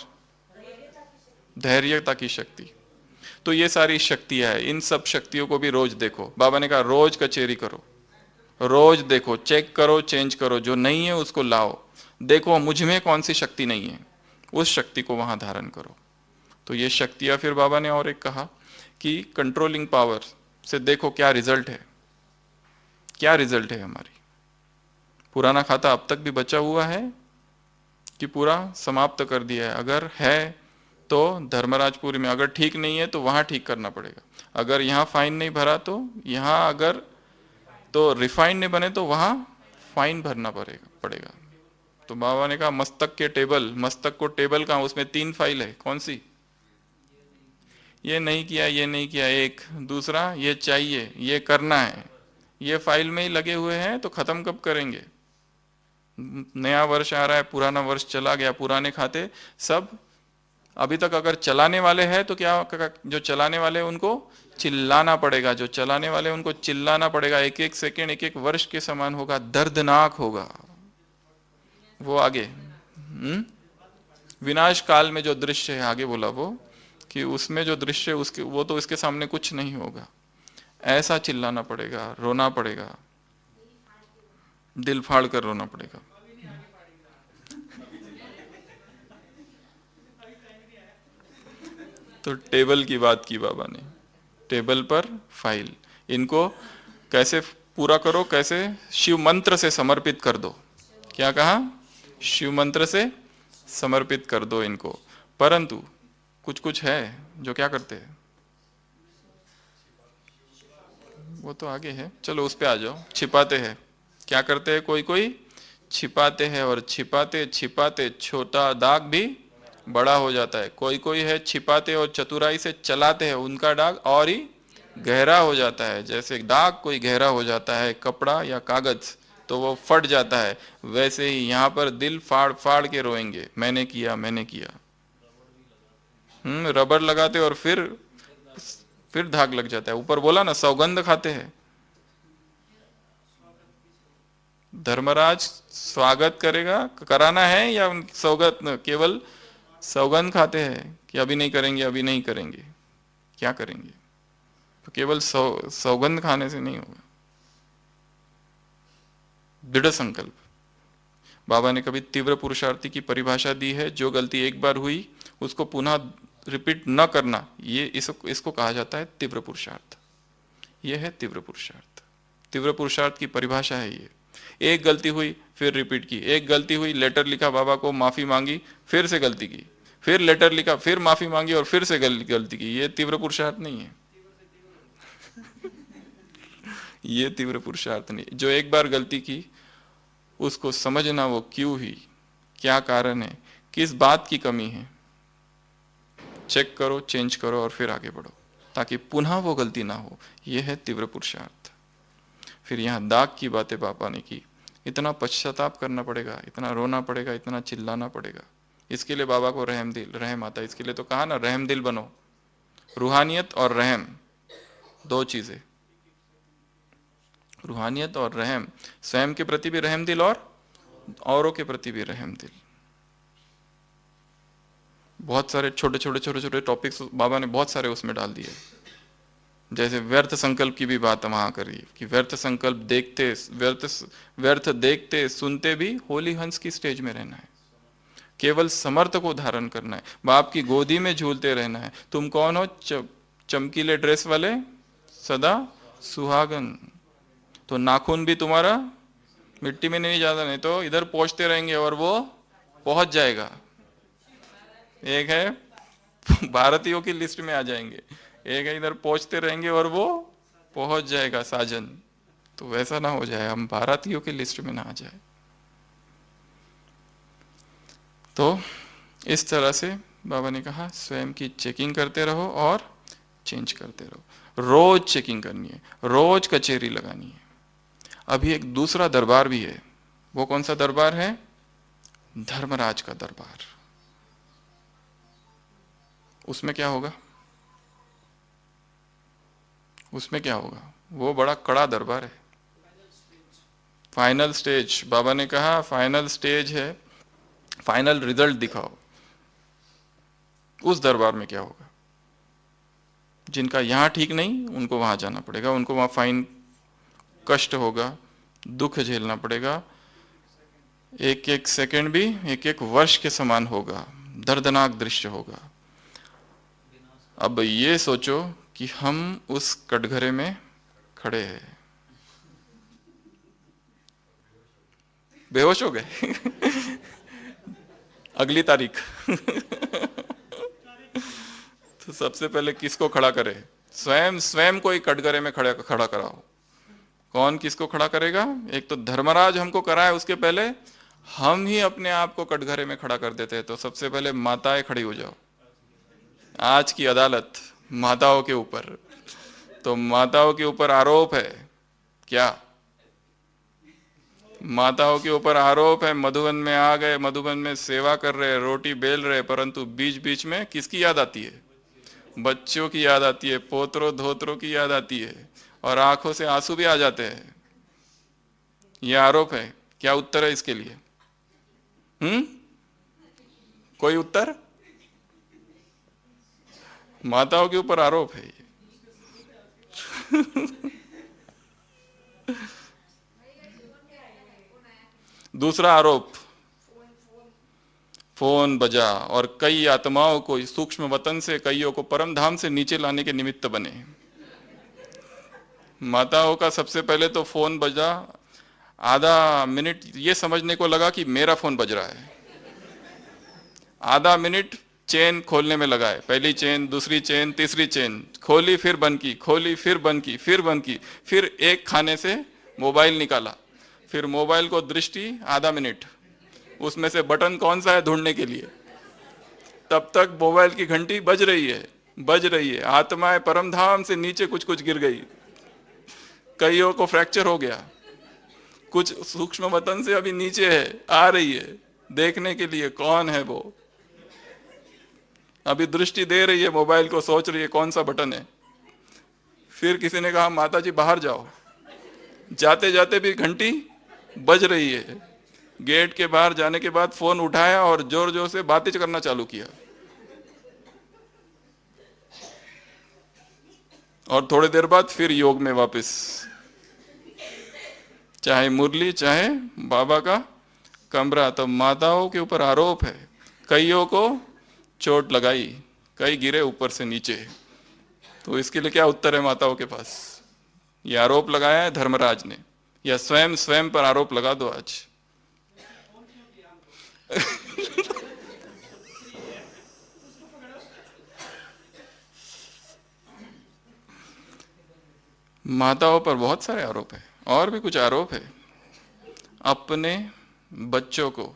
धैर्यता की शक्ति। तो ये सारी शक्तियां है, इन सब शक्तियों को भी रोज देखो। बाबा ने कहा रोज कचेरी करो, रोज देखो, चेक करो, चेंज करो, जो नहीं है उसको लाओ, देखो मुझ में कौन सी शक्ति नहीं है, उस शक्ति को वहां धारण करो। तो ये शक्तियां, फिर बाबा ने और एक कहा कि कंट्रोलिंग पावर से देखो क्या रिजल्ट है, क्या रिजल्ट है हमारी। पुराना खाता अब तक भी बचा हुआ है कि पूरा समाप्त कर दिया है? अगर है तो धर्मराजपुरी में, अगर ठीक नहीं है तो वहां ठीक करना पड़ेगा। अगर यहाँ फाइन नहीं भरा तो यहाँ, अगर तो रिफाइन नहीं बने तो वहां फाइन भरना पड़ेगा। तो बाबा ने कहा मस्तक के टेबल, मस्तक को टेबल कहाँ, उसमें 3 फाइल है, कौन सी? ये नहीं किया, ये नहीं किया, एक, दूसरा ये चाहिए, ये करना है, ये फाइल में ही लगे हुए हैं, तो खत्म कब करेंगे? नया वर्ष आ रहा है, पुराना वर्ष चला गया, पुराने खाते सब अभी तक अगर चलाने वाले हैं तो क्या, जो चलाने वाले उनको चिल्लाना पड़ेगा, जो चलाने वाले उनको चिल्लाना पड़ेगा, एक एक सेकेंड एक एक वर्ष के समान होगा, दर्दनाक होगा वो आगे। विनाश काल में जो दृश्य है, आगे बोला वो कि उसमें जो दृश्य उसके, वो तो इसके सामने कुछ नहीं होगा। ऐसा चिल्लाना पड़ेगा, रोना पड़ेगा, दिल फाड़ कर रोना पड़ेगा। तो टेबल की बात की बाबा ने, टेबल पर फाइल, इनको कैसे पूरा करो, कैसे? शिव मंत्र से समर्पित कर दो। क्या कहा? शिव मंत्र से समर्पित कर दो इनको। परंतु कुछ कुछ है जो क्या करते हैं, वो तो आगे है, चलो उस पे आ जाओ। छिपाते हैं, क्या करते हैं? कोई कोई छिपाते हैं, और छिपाते छिपाते छोटा दाग भी बड़ा हो जाता है। कोई कोई है छिपाते और चतुराई से चलाते हैं, उनका दाग और ही गहरा हो जाता है। जैसे दाग कोई गहरा हो जाता है कपड़ा या कागज तो वो फट जाता है, वैसे ही यहाँ पर दिल फाड़ फाड़ के रोएंगे, मैंने किया, मैंने किया। रबर लगाते और फिर धाग लग जाता है। ऊपर बोला ना, सौगंध खाते हैं। धर्मराज स्वागत करेगा, कराना है, या सौगत केवल सौगंध खाते हैं कि अभी नहीं करेंगे, अभी नहीं करेंगे, क्या करेंगे? तो केवल सौगंध खाने से नहीं होगा, दृढ़ संकल्प। बाबा ने कभी तीव्र पुरुषार्थी की परिभाषा दी है, जो गलती एक बार हुई उसको पुनः रिपीट न करना, ये इसको कहा जाता है तीव्र पुरुषार्थ। ये है तीव्र पुरुषार्थ। तीव्र पुरुषार्थ की परिभाषा है ये। एक गलती हुई फिर रिपीट की, एक गलती हुई, लेटर लिखा, बाबा को माफी मांगी, फिर से गलती की, फिर लेटर लिखा, फिर माफी मांगी और फिर से गलती की। ये तीव्र पुरुषार्थ नहीं है ये तीव्र पुरुषार्थ नहीं। जो एक बार गलती की उसको समझना वो क्यों हुई, क्या कारण है, किस बात की कमी है, चेक करो, चेंज करो और फिर आगे बढ़ो, ताकि पुनः वो गलती ना हो। यह है तीव्र पुरुषार्थ। फिर यहाँ दाग की बातें बाबा ने की, इतना पश्चाताप करना पड़ेगा, इतना रोना पड़ेगा, इतना चिल्लाना पड़ेगा। इसके लिए बाबा को रहम आता है। इसके लिए तो कहा ना, रहम दिल बनो। रूहानियत और रहम, दो चीजें, रूहानियत और रहम, स्वयं के प्रति भी रहम दिल और औरों के प्रति भी रहम दिल। बहुत सारे छोटे छोटे छोटे छोटे टॉपिक्स बाबा ने बहुत सारे उसमें डाल दिए। जैसे व्यर्थ संकल्प की भी बात वहां करी कि व्यर्थ संकल्प देखते, व्यर्थ देखते सुनते भी होली हंस की स्टेज में रहना है, केवल समर्थ को धारण करना है, बाप की गोदी में झूलते रहना है। तुम कौन हो? चमकीले ड्रेस वाले सदा सुहागन। तो नाखून भी तुम्हारा मिट्टी में नहीं जाता, नहीं तो इधर पहुंचते रहेंगे और वो पहुंच जाएगा। एक है भारतीयों की लिस्ट में आ जाएंगे, एक है इधर पहुंचते रहेंगे और वो पहुंच जाएगा साजन। तो वैसा ना हो जाए, हम भारतीयों की लिस्ट में ना आ जाए। तो इस तरह से बाबा ने कहा स्वयं की चेकिंग करते रहो और चेंज करते रहो। रोज चेकिंग करनी है, रोज कचेरी लगानी है। अभी एक दूसरा दरबार भी है। वो कौन सा दरबार है? धर्मराज का दरबार। उसमें क्या होगा? उसमें क्या होगा? वो बड़ा कड़ा दरबार है, फाइनल स्टेज। बाबा ने कहा फाइनल स्टेज है, फाइनल रिजल्ट दिखाओ। उस दरबार में क्या होगा? जिनका यहां ठीक नहीं उनको वहां जाना पड़ेगा, उनको वहां फाइन कष्ट होगा, दुख झेलना पड़ेगा। एक एक सेकंड भी एक एक वर्ष के समान होगा, दर्दनाक दृश्य होगा। अब ये सोचो कि हम उस कटघरे में खड़े हैं, बेहोश हो गए अगली तारीख तो सबसे पहले किसको खड़ा करे? स्वयं को ही कटघरे में खड़ा कराओ। कौन किसको खड़ा करेगा? एक तो धर्मराज हमको कराए, उसके पहले हम ही अपने आप को कटघरे में खड़ा कर देते हैं। तो सबसे पहले माताएं खड़ी हो जाओ। आज की अदालत माताओं के ऊपर। तो माताओं के ऊपर आरोप है क्या? माताओं के ऊपर आरोप है, मधुबन में आ गए, मधुबन में सेवा कर रहे, रोटी बेल रहे, परंतु बीच बीच में किसकी याद आती है? बच्चों की याद आती है, पोतरों धोतरों की याद आती है, और आंखों से आंसू भी आ जाते हैं। यह आरोप है। क्या उत्तर है इसके लिए? कोई उत्तर? माताओं के ऊपर आरोप है ये दूसरा आरोप, फोन बजा और कई आत्माओं को सूक्ष्म वतन से, कईयों को परम धाम से नीचे लाने के निमित्त बने। माताओं का सबसे पहले तो फोन बजा, आधा मिनट ये समझने को लगा कि मेरा फोन बज रहा है, आधा मिनट चेन खोलने में लगा है। पहली चेन, दूसरी चेन, तीसरी चेन खोली, फिर बंद की, खोली, फिर बंद की, फिर बंद की, फिर एक खाने से मोबाइल निकाला, फिर मोबाइल को दृष्टि आधा मिनट, उसमें से बटन कौन सा है ढूंढने के लिए। तब तक मोबाइल की घंटी बज रही है। आत्माएं परम धाम से नीचे कुछ कुछ गिर गई, कईयों को फ्रैक्चर हो गया, कुछ सूक्ष्म वतन से अभी नीचे है, आ रही है देखने के लिए कौन है वो। अभी दृष्टि दे रही है मोबाइल को, सोच रही है कौन सा बटन है। फिर किसी ने कहा माता जी बाहर जाओ, जाते जाते भी घंटी बज रही है। गेट के बाहर जाने के बाद फोन उठाया और जोर जोर से बातें करना चालू किया, और थोड़ी देर बाद फिर योग में वापस, चाहे मुरली चाहे बाबा का कमरा। तो माताओं के ऊपर आरोप है, कईयों को चोट लगाई, कई गिरे ऊपर से नीचे। तो इसके लिए क्या उत्तर है माताओं के पास? ये आरोप लगाया है धर्मराज ने, या स्वयं पर आरोप लगा दो आज माताओं पर बहुत सारे आरोप है, और भी कुछ आरोप है। अपने बच्चों को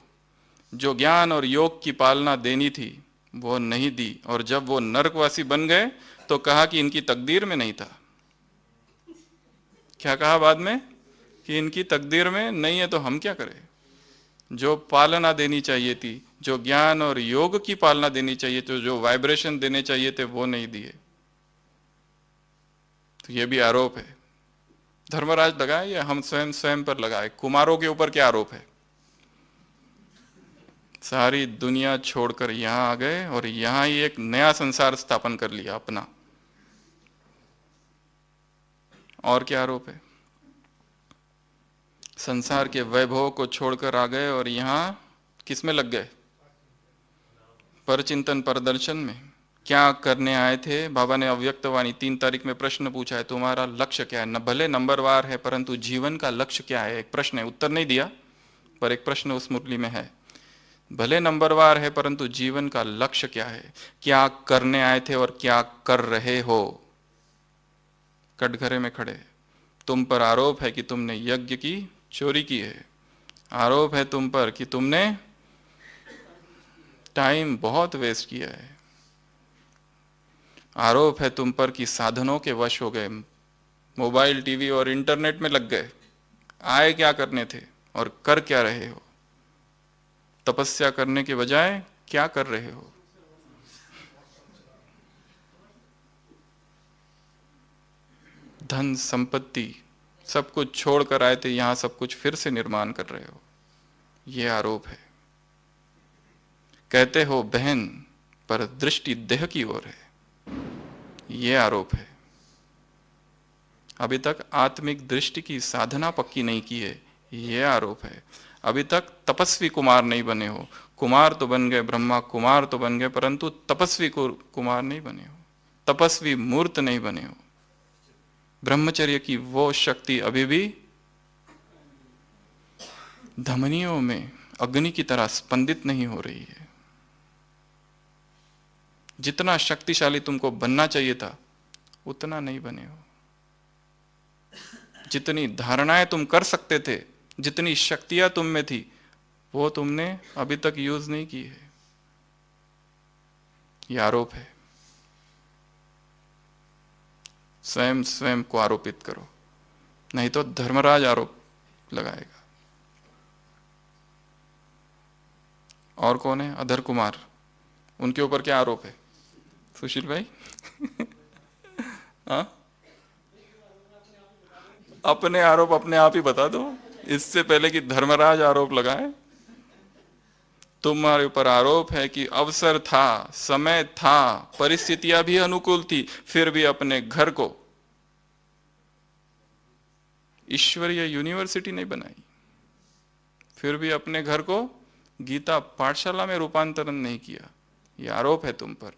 जो ज्ञान और योग की पालना देनी थी वो नहीं दी, और जब वो नरकवासी बन गए तो कहा कि इनकी तकदीर में नहीं था। क्या कहा बाद में? कि इनकी तकदीर में नहीं है तो हम क्या करें। जो पालना देनी चाहिए थी, जो ज्ञान और योग की पालना देनी चाहिए, तो जो वाइब्रेशन देने चाहिए थे वो नहीं दिए। तो ये भी आरोप है। धर्मराज लगाए या हम स्वयं स्वयं पर लगाए? कुमारों के ऊपर क्या आरोप है? सारी दुनिया छोड़कर यहां आ गए और यहां ही एक नया संसार स्थापन कर लिया अपना। और क्या आरोप है? संसार के वैभव को छोड़कर आ गए और यहां किस में लग गए? परचिंतन परदर्शन में। क्या करने आए थे? बाबा ने अव्यक्तवाणी 3 तारीख में प्रश्न पूछा है, तुम्हारा लक्ष्य क्या है? न भले नंबरवार है, परंतु जीवन का लक्ष्य क्या है? एक प्रश्न है, उत्तर नहीं दिया, पर एक प्रश्न उस मुरली में है। भले नंबरवार है, परंतु जीवन का लक्ष्य क्या है? क्या करने आए थे और क्या कर रहे हो? कटघरे में खड़े। तुम पर आरोप है कि तुमने यज्ञ की चोरी की है। आरोप है तुम पर कि तुमने टाइम बहुत वेस्ट किया है। आरोप है तुम पर कि साधनों के वश हो गए, मोबाइल, टीवी और इंटरनेट में लग गए। आए क्या करने थे और कर क्या रहे हो? तपस्या करने के बजाय क्या कर रहे हो? धन संपत्ति सब कुछ छोड़कर आए थे, यहां सब कुछ फिर से निर्माण कर रहे हो। यह आरोप है। कहते हो बहन, पर दृष्टि देह की ओर है। यह आरोप है। अभी तक आत्मिक दृष्टि की साधना पक्की नहीं की है, यह आरोप है। अभी तक तपस्वी कुमार नहीं बने हो। कुमार तो बन गए, ब्रह्मा कुमार तो बन गए, परंतु तपस्वी कुमार नहीं बने हो, तपस्वी मूर्त नहीं बने हो। ब्रह्मचर्य की वो शक्ति अभी भी धमनियों में अग्नि की तरह स्पंदित नहीं हो रही है। जितना शक्तिशाली तुमको बनना चाहिए था, उतना नहीं बने हो। जितनी धारणाएं तुम कर सकते थे, जितनी शक्तियां तुम में थी, वो तुमने अभी तक यूज नहीं की है। यह आरोप है। स्वयं स्वयं को आरोपित करो, नहीं तो धर्मराज आरोप लगाएगा। और कौन है? अधर कुमार। उनके ऊपर क्या आरोप है सुशील भाई? हाँ, अपने आरोप अपने आप ही बता दो, इससे पहले कि धर्मराज आरोप लगाए। तुम्हारे ऊपर आरोप है कि अवसर था, समय था, परिस्थितियां भी अनुकूल थी, फिर भी अपने घर को ईश्वरीय यूनिवर्सिटी नहीं बनाई, फिर भी अपने घर को गीता पाठशाला में रूपांतरण नहीं किया। यह आरोप है तुम पर।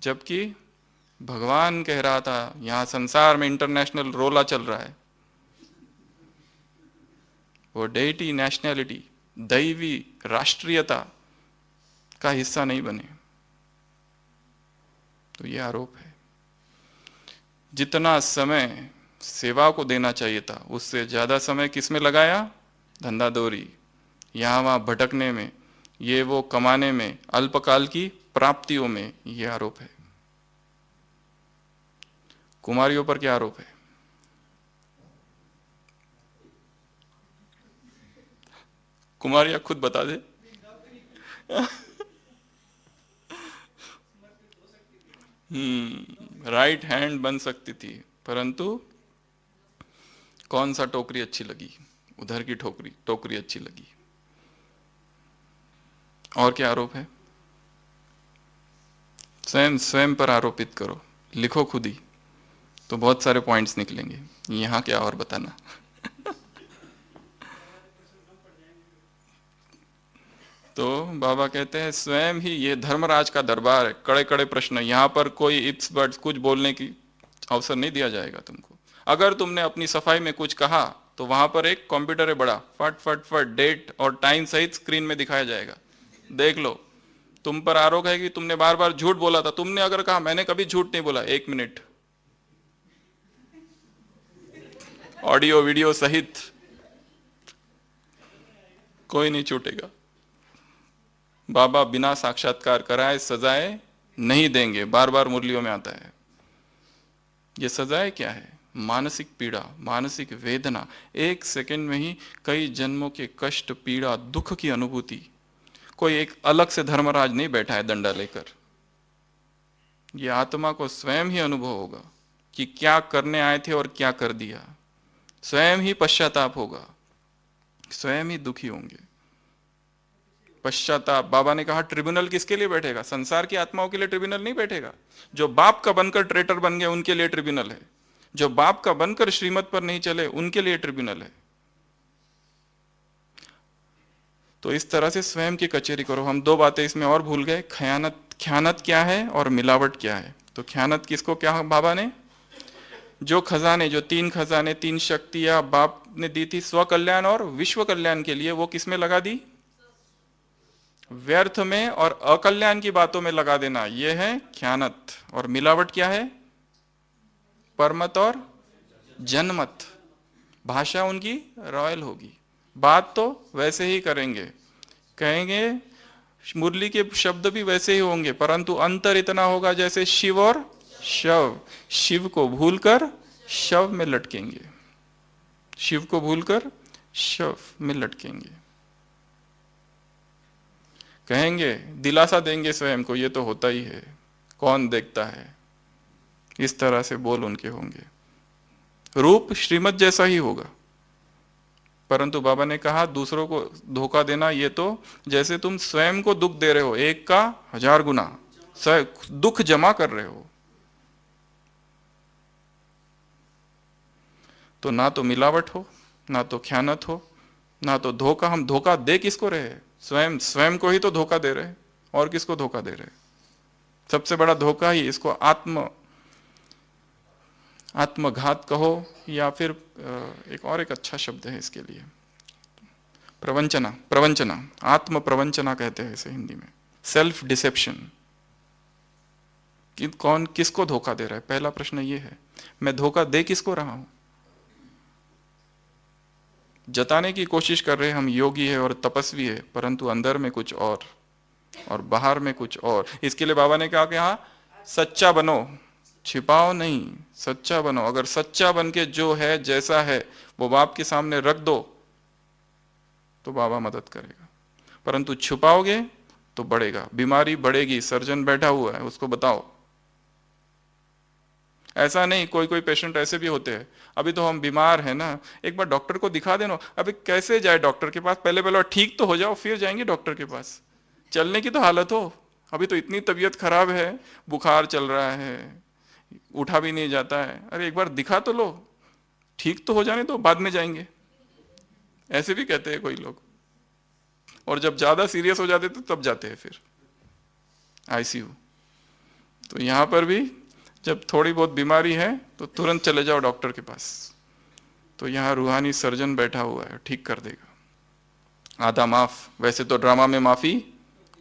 जबकि भगवान कह रहा था यहां संसार में इंटरनेशनल रोला चल रहा है, वो डेटी, नेशनैलिटी, दैवी राष्ट्रीयता का हिस्सा नहीं बने। तो यह आरोप है। जितना समय सेवा को देना चाहिए था, उससे ज्यादा समय किसमें लगाया? धंधादौरी, यहां वहां भटकने में, ये वो कमाने में, अल्पकाल की प्राप्तियों में। यह आरोप है। कुमारियों पर क्या आरोप है? कुमारियां खुद बता दे। राइट हैंड बन सकती थी, परंतु कौन सा टोकरी अच्छी लगी? उधर की टोकरी अच्छी लगी। और क्या आरोप है? स्वयं स्वयं पर आरोपित करो, लिखो खुद ही, तो बहुत सारे पॉइंट्स निकलेंगे। यहां क्या और बताना? तो बाबा कहते हैं स्वयं ही ये धर्मराज का दरबार है, कड़े कड़े प्रश्न। यहां पर कोई इप्स बट्स कुछ बोलने की अवसर नहीं दिया जाएगा तुमको। अगर तुमने अपनी सफाई में कुछ कहा तो वहां पर एक कंप्यूटर है बड़ा, फट फट फट डेट और टाइम सहित स्क्रीन में दिखाया जाएगा, देख लो। तुम पर आरोप है कि तुमने बार बार झूठ बोला था। तुमने अगर कहा मैंने कभी झूठ नहीं बोला, 1 मिनट ऑडियो वीडियो सहित, कोई नहीं छूटेगा। बाबा बिना साक्षात्कार कराए सजाएं नहीं देंगे, बार बार मुरलियों में आता है। ये सजाएं क्या है? मानसिक पीड़ा, मानसिक वेदना, 1 सेकंड में ही कई जन्मों के कष्ट, पीड़ा, दुख की अनुभूति। कोई एक अलग से धर्मराज नहीं बैठा है डंडा लेकर। यह आत्मा को स्वयं ही अनुभव होगा कि क्या करने आए थे और क्या कर दिया। स्वयं ही पश्चाताप होगा, स्वयं ही दुखी होंगे। पश्चाताप, बाबा ने कहा ट्रिब्यूनल किसके लिए बैठेगा? संसार की आत्माओं के लिए ट्रिब्यूनल नहीं बैठेगा। जो बाप का बनकर ट्रेटर बन गए उनके लिए ट्रिब्यूनल है, जो बाप का बनकर श्रीमत पर नहीं चले उनके लिए ट्रिब्यूनल है। तो इस तरह से स्वयं की कचेरी करो। हम दो बातें इसमें और भूल गए, ख्यानत क्या है और मिलावट क्या है। तो ख्यानत किसको क्या बाबा ने, जो खजाने, जो 3 खजाने, 3 शक्तियां बाप ने दी थी स्व कल्याण और विश्व कल्याण के लिए, वो किसमें लगा दी? व्यर्थ में और अकल्याण की बातों में लगा देना, यह है ख्यानत। और मिलावट क्या है? परमत और जनमत। भाषा उनकी रॉयल होगी, बात तो वैसे ही करेंगे, कहेंगे मुरली के शब्द भी वैसे ही होंगे, परंतु अंतर इतना होगा जैसे शिव और शव। शिव को भूलकर शव में लटकेंगे, शिव को भूलकर शव में लटकेंगे। कहेंगे, दिलासा देंगे स्वयं को, ये तो होता ही है, कौन देखता है। इस तरह से बोल उनके होंगे। रूप श्रीमत जैसा ही होगा, परंतु बाबा ने कहा दूसरों को धोखा देना, ये तो जैसे तुम स्वयं को दुख दे रहे हो, 1 का 1000 गुना दुख जमा कर रहे हो। तो ना तो मिलावट हो, ना तो ख्यानत हो, ना तो धोखा। हम धोखा दे किसको रहे? स्वयं को ही तो धोखा दे रहे, और किसको धोखा दे रहे? सबसे बड़ा धोखा ही इसको आत्मघात कहो, या फिर एक अच्छा शब्द है इसके लिए, प्रवंचना, आत्म प्रवंचना कहते हैं इसे हिंदी में, सेल्फ डिसेप्शन। कौन किसको धोखा दे रहा है? पहला प्रश्न ये है, मैं धोखा दे किसको रहा हूं? जताने की कोशिश कर रहे हम योगी है और तपस्वी है, परंतु अंदर में कुछ और बाहर में कुछ और। इसके लिए बाबा ने कहा कि हाँ, सच्चा बनो, छिपाओ नहीं, सच्चा बनो। अगर सच्चा बन के जो है जैसा है वो बाप के सामने रख दो तो बाबा मदद करेगा, परंतु छुपाओगे तो बढ़ेगा, बीमारी बढ़ेगी। सर्जन बैठा हुआ है, उसको बताओ। ऐसा नहीं, कोई कोई पेशेंट ऐसे भी होते हैं, अभी तो हम बीमार हैं ना, एक बार डॉक्टर को दिखा देना। अभी कैसे जाए डॉक्टर के पास? पहले ठीक तो हो जाओ, फिर जाएंगे डॉक्टर के पास। चलने की तो हालत हो, अभी तो इतनी तबीयत खराब है, बुखार चल रहा है, उठा भी नहीं जाता है। अरे एक बार दिखा तो लो, ठीक तो हो जाने तो बाद में जाएंगे। ऐसे भी कहते हैं कोई लोग, और जब ज्यादा सीरियस हो जाते तो तब जाते हैं फिर आईसीयू। तो यहां पर भी जब थोड़ी बहुत बीमारी है तो तुरंत चले जाओ डॉक्टर के पास। तो यहाँ रूहानी सर्जन बैठा हुआ है, ठीक कर देगा। आधा माफ, वैसे तो ड्रामा में माफी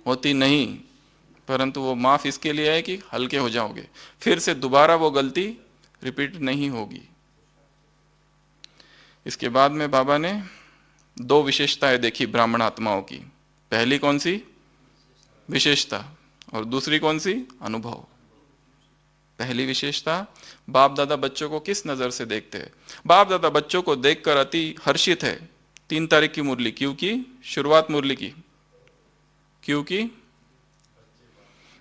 होती नहीं, परंतु वो माफ इसके लिए है कि हल्के हो जाओगे, फिर से दोबारा वो गलती रिपीट नहीं होगी। इसके बाद में बाबा ने 2 विशेषताएं देखी ब्राह्मण आत्माओं की। पहली कौन सी? विशेषता, और दूसरी कौन सी? अनुभव। पहली विशेषता, बाप दादा बच्चों को किस नजर से देखते हैं? बाप दादा बच्चों को देखकर अति हर्षित है। 3 तारीख की मुरली, क्योंकि शुरुआत मुरली की, क्योंकि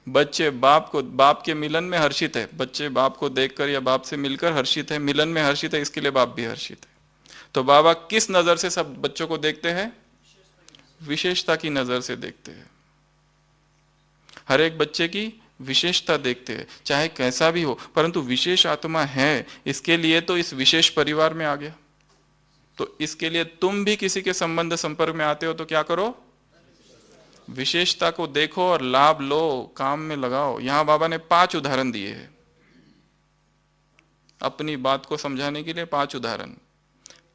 बच्चे बाप के मिलन में हर्षित है। बच्चे बाप को देखकर या बाप से मिलकर हर्षित है, मिलन में हर्षित है, इसके लिए बाप भी हर्षित है। तो बाबा किस नजर से सब बच्चों को देखते हैं? विशेषता की नजर से देखते हैं। हर एक बच्चे की विशेषता देखते हैं, चाहे कैसा भी हो, परंतु विशेष आत्मा है, इसके लिए तो इस विशेष परिवार में आ गया। तो इसके लिए तुम भी किसी के संबंध संपर्क में आते हो तो क्या करो? विशेषता को देखो और लाभ लो, काम में लगाओ। यहां बाबा ने 5 उदाहरण दिए हैं अपनी बात को समझाने के लिए। 5 उदाहरण।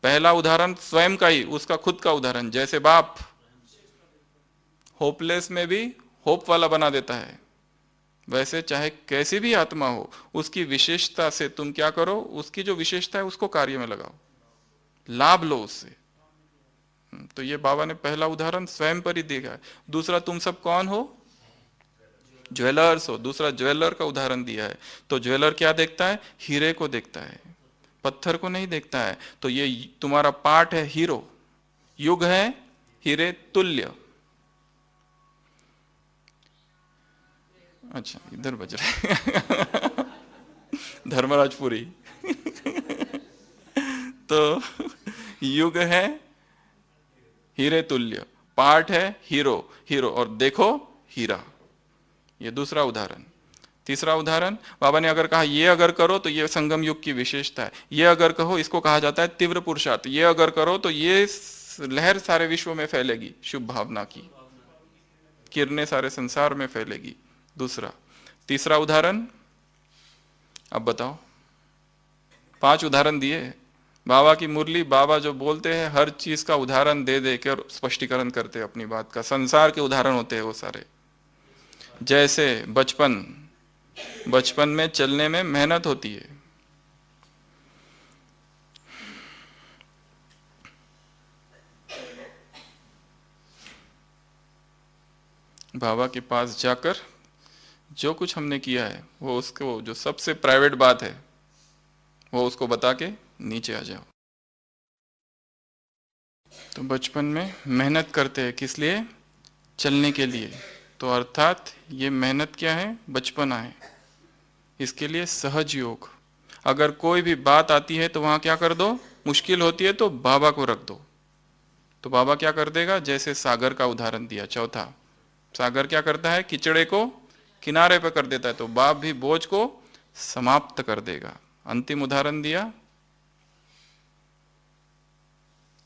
पहला उदाहरण स्वयं का ही, उसका खुद का उदाहरण। जैसे बाप होपलेस में भी होप वाला बना देता है, वैसे चाहे कैसी भी आत्मा हो, उसकी विशेषता से तुम क्या करो? उसकी जो विशेषता है उसको कार्य में लगाओ, लाभ लो उससे। तो ये बाबा ने पहला उदाहरण स्वयं पर ही देखा है। दूसरा, तुम सब कौन हो? ज्वेलर्स हो। दूसरा, ज्वेलर का उदाहरण दिया है। तो ज्वेलर क्या देखता है? हीरे को देखता है, पत्थर को नहीं देखता है। तो ये तुम्हारा पार्ट है हीरो, युग है हीरे तुल्य। अच्छा, इधर बज रहे धर्मराजपुरी। तो युग है हीरे तुल्य, पाठ है हीरो, हीरो और देखो हीरा। ये दूसरा उदाहरण। तीसरा उदाहरण, बाबा ने अगर कहा ये अगर करो तो ये संगम युग की विशेषता है, ये अगर कहो इसको कहा जाता है तीव्र पुरुषार्थ, ये अगर करो तो ये लहर सारे विश्व में फैलेगी, शुभ भावना की किरणें सारे संसार में फैलेगी। दूसरा। तीसरा उदाहरण, अब बताओ। 5 उदाहरण दिए बाबा की मुरली, बाबा जो बोलते हैं हर चीज का उदाहरण दे दे कर स्पष्टीकरण करते हैं अपनी बात का, संसार के उदाहरण होते हैं वो सारे। जैसे बचपन में चलने में मेहनत होती है, बाबा के पास जाकर जो कुछ हमने किया है वो उसको, जो सबसे प्राइवेट बात है वो उसको बता के नीचे आ जाओ। तो बचपन में मेहनत करते हैं किस लिए? चलने के लिए। तो अर्थात ये मेहनत क्या है? बचपना है। इसके लिए सहज योग। अगर कोई भी बात आती है तो वहां क्या कर दो? मुश्किल होती है तो बाबा को रख दो। तो बाबा क्या कर देगा? जैसे सागर का उदाहरण दिया, चौथा। सागर क्या करता है? कीचड़े को किनारे पर कर देता है, तो बाप भी बोझ को समाप्त कर देगा। अंतिम उदाहरण दिया,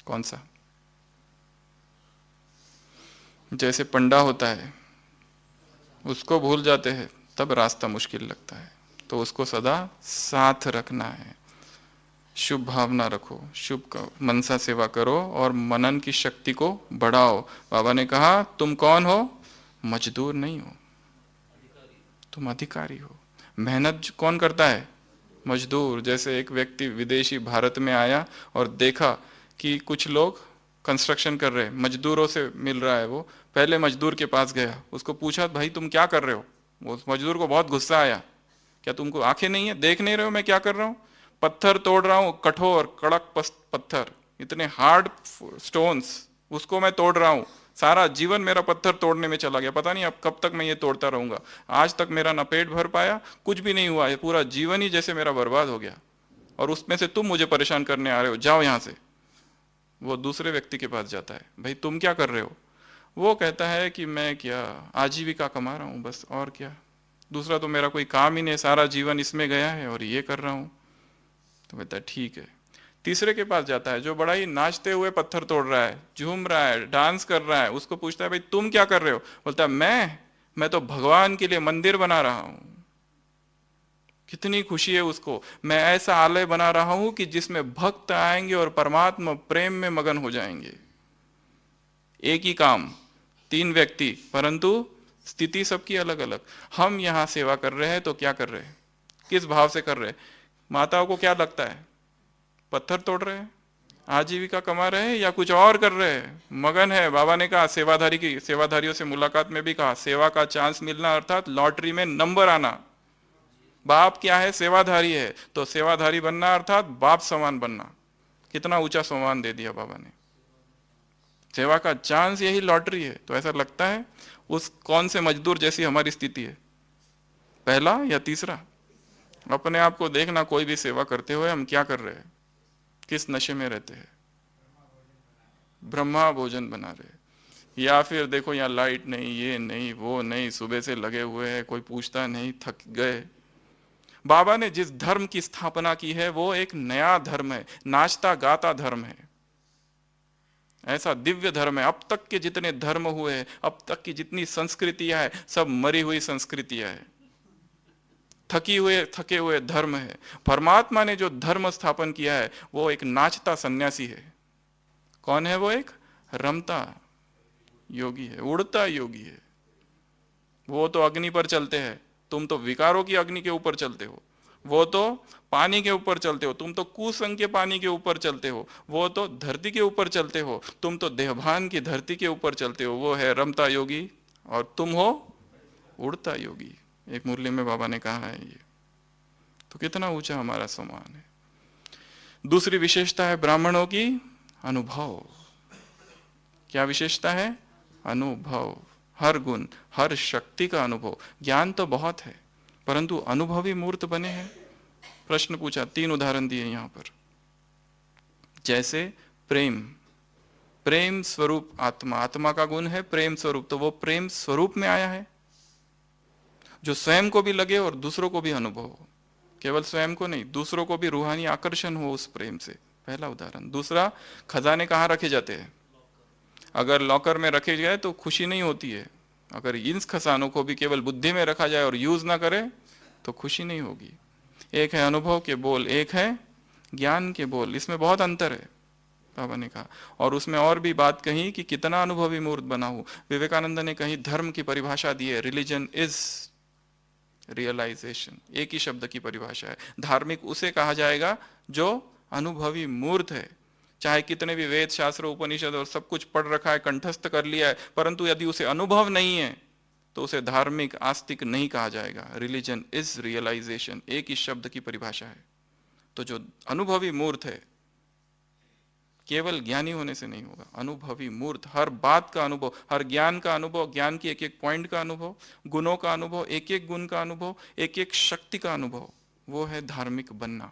कौन सा? जैसे पंडा होता है, उसको भूल जाते हैं तब रास्ता मुश्किल लगता है, तो उसको सदा साथ रखना है। शुभ भावना रखो, शुभ मनसा सेवा करो और मनन की शक्ति को बढ़ाओ। बाबा ने कहा तुम कौन हो? मजदूर नहीं हो, तुम अधिकारी हो। मेहनत कौन करता है? मजदूर। जैसे एक व्यक्ति विदेशी भारत में आया और देखा कि कुछ लोग कंस्ट्रक्शन कर रहे हैं, मजदूरों से मिल रहा है, वो पहले मजदूर के पास गया, उसको पूछा भाई तुम क्या कर रहे हो? वो मजदूर को बहुत गुस्सा आया, क्या तुमको आंखें नहीं है, देख नहीं रहे हो मैं क्या कर रहा हूँ? पत्थर तोड़ रहा हूँ, कठोर कड़क पत्थर, इतने हार्ड स्टोन्स, उसको मैं तोड़ रहा हूँ। सारा जीवन मेरा पत्थर तोड़ने में चला गया, पता नहीं अब कब तक मैं ये तोड़ता रहूंगा। आज तक मेरा ना पेट भर पाया, कुछ भी नहीं हुआ, ये पूरा जीवन ही जैसे मेरा बर्बाद हो गया, और उसमें से तुम मुझे परेशान करने आ रहे हो, जाओ यहां से। वो दूसरे व्यक्ति के पास जाता है, भाई तुम क्या कर रहे हो? वो कहता है कि मैं क्या आजीविका कमा रहा हूं बस, और क्या, दूसरा तो मेरा कोई काम ही नहीं, सारा जीवन इसमें गया है और ये कर रहा हूं। तो कहता है ठीक है। तीसरे के पास जाता है जो बड़ा ही नाचते हुए पत्थर तोड़ रहा है, झूम रहा है, डांस कर रहा है, उसको पूछता है भाई तुम क्या कर रहे हो? बोलता है मैं तो भगवान के लिए मंदिर बना रहा हूं। कितनी खुशी है उसको, मैं ऐसा आलय बना रहा हूं कि जिसमें भक्त आएंगे और परमात्मा प्रेम में मगन हो जाएंगे। एक ही काम, 3 व्यक्ति, परंतु स्थिति सबकी अलग अलग। हम यहां सेवा कर रहे हैं तो क्या कर रहे हैं, किस भाव से कर रहे हैं? माताओं को क्या लगता है? पत्थर तोड़ रहे हैं, आजीविका कमा रहे हैं, या कुछ और कर रहे हैं, मगन है। बाबा ने कहा सेवाधारियों से मुलाकात में भी कहा, सेवा का चांस मिलना अर्थात लॉटरी में नंबर आना। बाप क्या है? सेवाधारी है, तो सेवाधारी बनना अर्थात बाप समान बनना। कितना ऊंचा सम्मान दे दिया बाबा ने। सेवा का चांस यही लॉटरी है। तो ऐसा लगता है उस कौन से मजदूर जैसी हमारी स्थिति है, पहला या तीसरा? अपने आप को देखना, कोई भी सेवा करते हुए हम क्या कर रहे हैं, किस नशे में रहते हैं? ब्रह्मा भोजन बना रहे, या फिर देखो यहाँ लाइट नहीं, ये नहीं, वो नहीं, सुबह से लगे हुए हैं, कोई पूछता नहीं, थक गए। बाबा ने जिस धर्म की स्थापना की है वो एक नया धर्म है, नाचता गाता धर्म है, ऐसा दिव्य धर्म है। अब तक के जितने धर्म हुए हैं, अब तक की जितनी संस्कृतियां है, सब मरी हुई संस्कृतियां है, थके हुए धर्म है। परमात्मा ने जो धर्म स्थापन किया है वो एक नाचता सन्यासी है। कौन है वो? एक रमता योगी है, उड़ता योगी है। वो तो अग्नि पर चलते हैं, तुम तो विकारों की अग्नि के ऊपर चलते हो। वो तो पानी के ऊपर चलते हो, तुम तो कुसंग के पानी के ऊपर चलते हो। वो तो धरती के ऊपर चलते हो, तुम तो देहभान की धरती के ऊपर चलते हो। वो है रमता योगी और तुम हो उड़ता योगी। एक मुरली में बाबा ने कहा है ये। तो कितना ऊंचा हमारा सम्मान है। दूसरी विशेषता है ब्राह्मणों की अनुभव। क्या विशेषता है? अनुभव। हर गुण, हर शक्ति का अनुभव। ज्ञान तो बहुत है, परंतु अनुभवी मूर्त बने हैं। प्रश्न पूछा, 3 उदाहरण दिए यहां पर। जैसे प्रेम, प्रेम स्वरूप आत्मा, आत्मा का गुण है प्रेम स्वरूप, तो वो प्रेम स्वरूप में आया है जो स्वयं को भी लगे और दूसरों को भी अनुभव हो, केवल स्वयं को नहीं दूसरों को भी रूहानी आकर्षण हो उस प्रेम से, पहला उदाहरण। दूसरा, खजाने कहाँ रखे जाते हैं? अगर लॉकर में रखे गए तो खुशी नहीं होती है, अगर इन खजानों को भी केवल बुद्धि में रखा जाए और यूज ना करे तो खुशी नहीं होगी। एक है अनुभव के बोल, एक है ज्ञान के बोल, इसमें बहुत अंतर है बाबा ने कहा। और उसमें और भी बात कही कि कितना अनुभवी मूर्त बना हूं। विवेकानंद ने कही, धर्म की परिभाषा दी है, रिलीजन इज रियलाइजेशन, एक ही शब्द की परिभाषा है। धार्मिक उसे कहा जाएगा जो अनुभवी मूर्त है, चाहे कितने भी वेद शास्त्र उपनिषद और सब कुछ पढ़ रखा है, कंठस्थ कर लिया है, परंतु यदि उसे अनुभव नहीं है तो उसे धार्मिक आस्तिक नहीं कहा जाएगा। रिलीजन इज रियलाइजेशन, एक ही शब्द की परिभाषा है। तो जो अनुभवी मूर्त है, केवल ज्ञानी होने से नहीं होगा, अनुभवी मूर्त, हर बात का अनुभव, हर ज्ञान का अनुभव, ज्ञान की एक एक पॉइंट का अनुभव, गुणों का अनुभव, एक एक गुण का अनुभव, एक एक शक्ति का अनुभव, वो है धार्मिक बनना।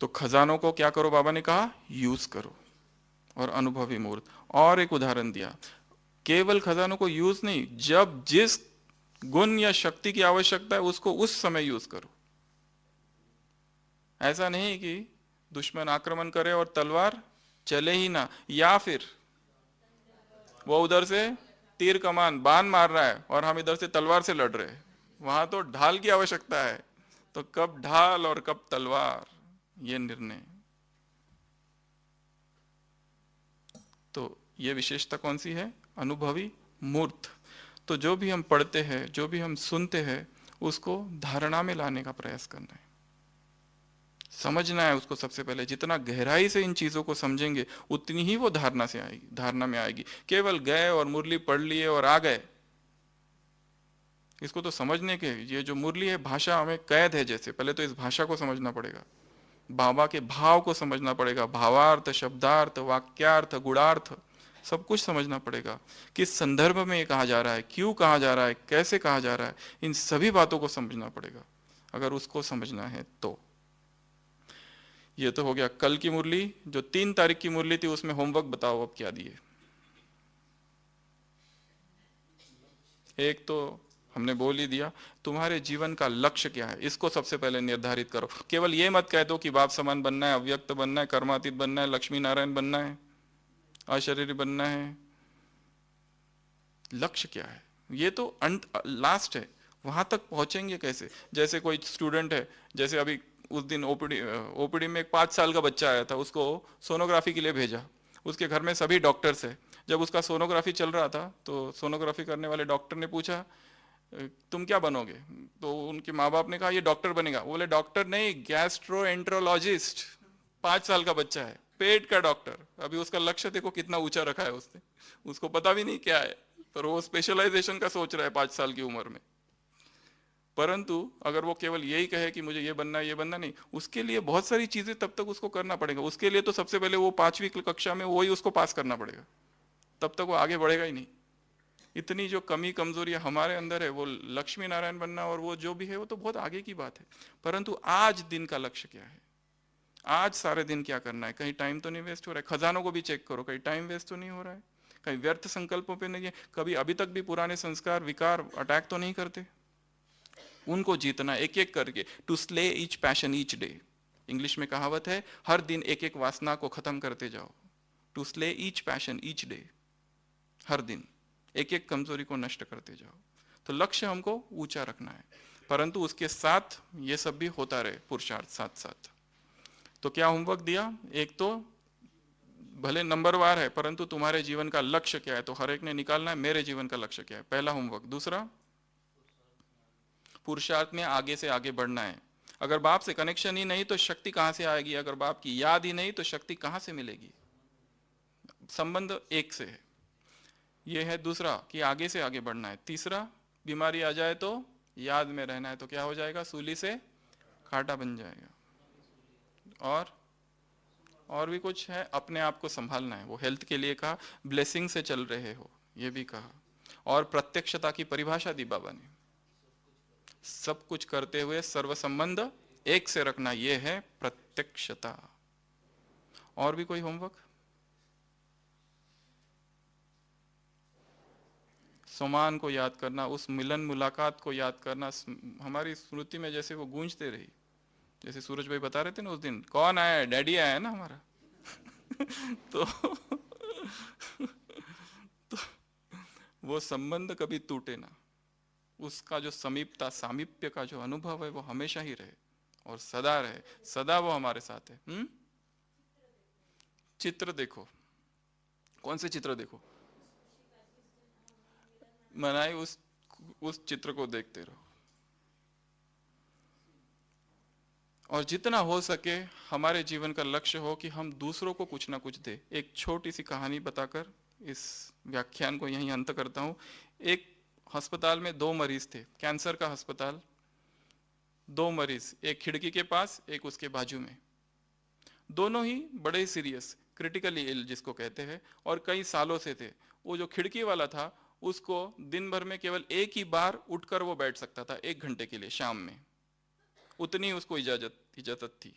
तो खजानों को क्या करो, बाबा ने कहा यूज करो, और अनुभवी मूर्त। और एक उदाहरण दिया, केवल खजानों को यूज नहीं, जब जिस गुण या शक्ति की आवश्यकता है उसको उस समय यूज करो। ऐसा नहीं कि दुश्मन आक्रमण करे और तलवार चले ही ना, या फिर वो उधर से तीर कमान बाण मार रहा है और हम इधर से तलवार से लड़ रहे हैं, वहां तो ढाल की आवश्यकता है। तो कब ढाल और कब तलवार, ये निर्णय। तो ये विशेषता कौन सी है? अनुभवी मूर्त। तो जो भी हम पढ़ते हैं, जो भी हम सुनते हैं, उसको धारणा में लाने का प्रयास करना है, समझना है उसको। सबसे पहले जितना गहराई से इन चीजों को समझेंगे उतनी ही वो धारणा से आएगी, धारणा में आएगी। केवल गए और मुरली पढ़ लिए और आ गए, इसको तो समझने के, ये जो मुरली है भाषा हमें कैद है जैसे, पहले तो इस भाषा को समझना पड़ेगा, बाबा के भाव को समझना पड़ेगा, भावार्थ, शब्दार्थ, वाक्यार्थ, गुणार्थ, सब कुछ समझना पड़ेगा। किस संदर्भ में ये कहा जा रहा है, क्यों कहा जा रहा है, कैसे कहा जा रहा है, इन सभी बातों को समझना पड़ेगा। अगर उसको समझना है तो ये तो हो गया कल की मुरली। जो 3 तारीख की मुरली थी उसमें होमवर्क बताओ अब क्या दिए। एक तो हमने बोल ही दिया, तुम्हारे जीवन का लक्ष्य क्या है, इसको सबसे पहले निर्धारित करो। केवल ये मत कह दो कि बाप समान बनना है, अव्यक्त बनना है, कर्मातीत बनना है, लक्ष्मी नारायण बनना है, अशरीरी बनना है। लक्ष्य क्या है? ये तो अंत, लास्ट है, वहां तक पहुंचेंगे कैसे? जैसे कोई स्टूडेंट है, जैसे अभी उस दिन ओपीडी में एक 5 साल का बच्चा आया था, उसको सोनोग्राफी के लिए भेजा। उसके घर में सभी डॉक्टर्स है। जब उसका सोनोग्राफी चल रहा था तो सोनोग्राफी करने वाले डॉक्टर ने पूछा तुम क्या बनोगे? तो उनके माँ बाप ने कहा ये डॉक्टर बनेगा। बोले डॉक्टर नहीं, गैस्ट्रोएंट्रोलॉजिस्ट। 5 साल का बच्चा है, पेट का डॉक्टर। अभी उसका लक्ष्य देखो कितना ऊंचा रखा है उसने, उसको पता भी नहीं क्या है, पर वो स्पेशलाइजेशन का सोच रहा है 5 साल की उम्र में। परंतु अगर वो केवल यही कहे कि मुझे ये बनना है, ये बनना नहीं, उसके लिए बहुत सारी चीजें तब तक उसको करना पड़ेगा। उसके लिए तो सबसे पहले वो 5वीं कक्षा में वही उसको पास करना पड़ेगा, तब तक वो आगे बढ़ेगा ही नहीं। इतनी जो कमी कमजोरी हमारे अंदर है, वो लक्ष्मी नारायण बनना और वो जो भी है वो तो बहुत आगे की बात है। परंतु आज दिन का लक्ष्य क्या है? आज सारे दिन क्या करना है? कहीं टाइम तो नहीं वेस्ट हो रहा है? खजानों को भी चेक करो, कहीं टाइम वेस्ट तो नहीं हो रहा है? कहीं व्यर्थ संकल्पों पे नहीं है? कभी अभी तक भी पुराने संस्कार विकार अटैक तो नहीं करते? उनको जीतना एक एक करके। To slay each passion each day, English में कहावत है, हर दिन एक एक वासना को खत्म करते जाओ। To slay each passion each day, हर दिन एक एक कमजोरी को नष्ट करते जाओ। तो लक्ष्य हमको ऊंचा रखना है, परंतु उसके साथ ये सब भी होता रहे, पुरुषार्थ साथ साथ। तो क्या होमवर्क दिया? एक तो भले नंबरवार है, परंतु तुम्हारे जीवन का लक्ष्य क्या है, तो हर एक ने निकालना है मेरे जीवन का लक्ष्य क्या है, पहला होमवर्क। दूसरा, पुरुषार्थ में आगे से आगे बढ़ना है। अगर बाप से कनेक्शन ही नहीं तो शक्ति कहां से आएगी? अगर बाप की याद ही नहीं तो शक्ति कहां से मिलेगी? संबंध एक से है, यह है। दूसरा कि आगे से आगे बढ़ना है। तीसरा, बीमारी आ जाए तो याद में रहना है, तो क्या हो जाएगा? सूली से कांटा बन जाएगा। और भी कुछ है, अपने आप को संभालना है। वो हेल्थ के लिए कहा, ब्लेसिंग से चल रहे हो, ये भी कहा। और प्रत्यक्षता की परिभाषा दी बाबा ने, सब कुछ करते हुए सर्व संबंध एक से रखना, यह है प्रत्यक्षता। और भी कोई होमवर्क? सोमान को याद करना, उस मिलन मुलाकात को याद करना, हमारी स्मृति में जैसे वो गूंजते रही। जैसे सूरज भाई बता रहे थे ना उस दिन, कौन आया है, डैडी आया है ना हमारा। तो वो संबंध कभी टूटे ना, उसका जो समीपता सामीप्य का जो अनुभव है वो हमेशा ही रहे और सदा रहे, सदा वो हमारे साथ है। चित्र देखो, कौन से चित्र देखो, मनाई उस चित्र को देखते रहो, और जितना हो सके हमारे जीवन का लक्ष्य हो कि हम दूसरों को कुछ ना कुछ दे। एक छोटी सी कहानी बताकर इस व्याख्यान को यहीं अंत करता हूं। एक अस्पताल में दो मरीज थे, कैंसर का अस्पताल, दो मरीज, एक खिड़की के पास, एक उसके बाजू में। दोनों ही बड़े सीरियस, क्रिटिकली इल जिसको कहते हैं, और कई सालों से थे। वो जो खिड़की वाला था उसको दिन भर में केवल एक ही बार उठकर वो बैठ सकता था, 1 घंटे के लिए शाम में। उतनी उसको इजाजत थी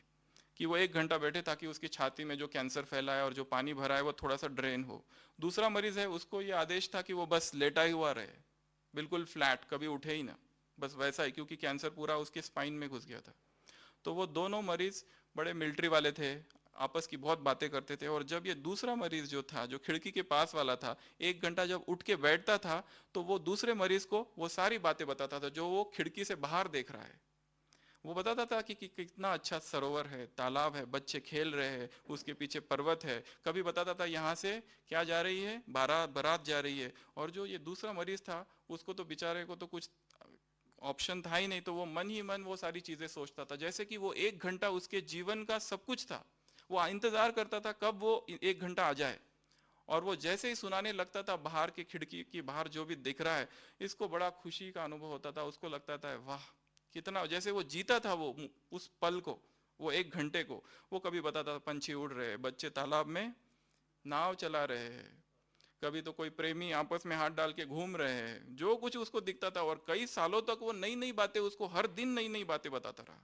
कि वो 1 घंटा बैठे ताकि उसकी छाती में जो कैंसर फैला है और जो पानी भरा है वो थोड़ा सा ड्रेन हो। दूसरा मरीज है, उसको ये आदेश था कि वो बस लेटा ही हुआ रहे, बिल्कुल फ्लैट, कभी उठे ही ना, बस वैसा ही, क्योंकि कैंसर पूरा उसके स्पाइन में घुस गया था। तो वो दोनों मरीज बड़े मिलिट्री वाले थे, आपस की बहुत बातें करते थे। और जब ये दूसरा मरीज जो था, जो खिड़की के पास वाला था, 1 घंटा जब उठ के बैठता था तो वो दूसरे मरीज को वो सारी बातें बताता था जो वो खिड़की से बाहर देख रहा है। वो बताता था कि कितना अच्छा सरोवर है, तालाब है, बच्चे खेल रहे हैं, उसके पीछे पर्वत है। कभी बताता था यहाँ से क्या जा रही है, बारात जा रही है। और जो ये दूसरा मरीज था, उसको तो बेचारे को तो कुछ ऑप्शन था ही नहीं, तो वो मन ही मन वो सारी चीजें सोचता था, जैसे कि वो 1 घंटा उसके जीवन का सब कुछ था। वो इंतजार करता था कब वो 1 घंटा आ जाए। और वो जैसे ही सुनाने लगता था बाहर की खिड़की की बाहर जो भी दिख रहा है, इसको बड़ा खुशी का अनुभव होता था। उसको लगता था वाह कितना, जैसे वो जीता था वो उस पल को, वो 1 घंटे को। वो कभी बताता था पंछी उड़ रहे हैं, बच्चे तालाब में नाव चला रहे हैं, कभी तो कोई प्रेमी आपस में हाथ डाल के घूम रहे हैं, जो कुछ उसको दिखता था। और कई सालों तक वो नई नई बातें, उसको हर दिन नई नई बातें बताता रहा।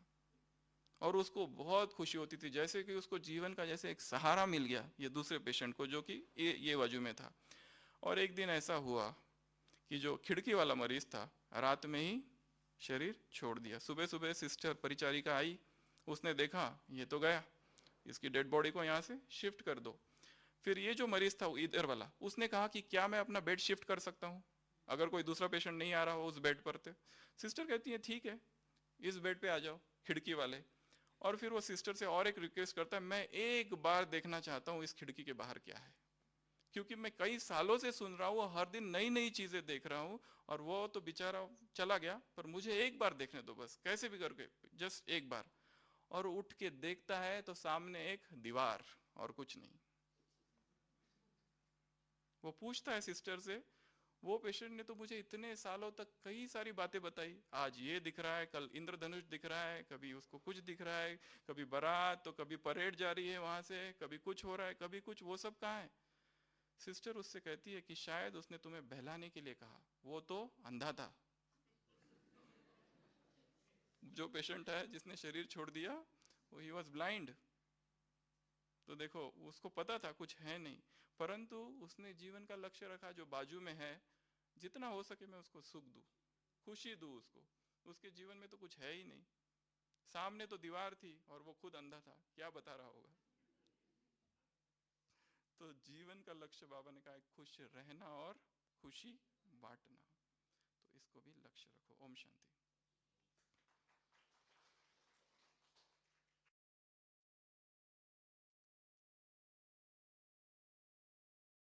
और उसको बहुत खुशी होती थी, जैसे कि उसको जीवन का जैसे एक सहारा मिल गया ये दूसरे पेशेंट को, जो कि ये बाजू में था। और एक दिन ऐसा हुआ कि जो खिड़की वाला मरीज था, रात में ही शरीर छोड़ दिया। सुबह सुबह सिस्टर परिचारिका आई, उसने देखा ये तो गया, इसकी डेड बॉडी को यहाँ से शिफ्ट कर दो। फिर ये जो मरीज था इधर वाला, उसने कहा कि क्या मैं अपना बेड शिफ्ट कर सकता हूँ अगर कोई दूसरा पेशेंट नहीं आ रहा हो उस बेड पर। थे सिस्टर कहती है ठीक है, इस बेड पे आ जाओ, खिड़की वाले। और फिर वो सिस्टर से और एक रिक्वेस्ट करता है, मैं एक बार देखना चाहता हूँ इस खिड़की के बाहर क्या है, क्योंकि मैं कई सालों से सुन रहा हूँ, हर दिन नई नई चीजें देख रहा हूँ। और वो तो बेचारा चला गया, पर मुझे एक बार देखने दो बस, कैसे भी करके जस्ट एक बार। और उठ के देखता है तो सामने एक दीवार और कुछ नहीं। वो पूछता है सिस्टर से, वो पेशेंट ने तो मुझे इतने सालों तक कई सारी बातें बताई, आज ये दिख रहा है, कल इंद्रधनुष दिख रहा है, कभी उसको कुछ दिख रहा है, कभी बारात, तो कभी परेड जा रही है वहां से, कभी कुछ हो रहा है, कभी कुछ, वो सब कहाँ है। सिस्टर उससे कहती है कि शायद उसने तुम्हें बहलाने के लिए कहा, वो तो अंधा था। जो पेशेंट है जिसने शरीर छोड़ दिया, वो ही वॉज ब्लाइंड। तो देखो उसको पता था कुछ है नहीं, परंतु उसने जीवन का लक्ष्य रखा, जो बाजू में है जितना हो सके मैं उसको सुख दूं, खुशी दूं उसको। उसके जीवन में तो कुछ है ही नहीं, सामने तो दीवार थी और वो खुद अंधा था, क्या बता रहा होगा। तो जीवन का लक्ष्य बाबा ने कहा खुश रहना और खुशी बांटना, तो इसको भी लक्ष्य रखो। ओम शांति।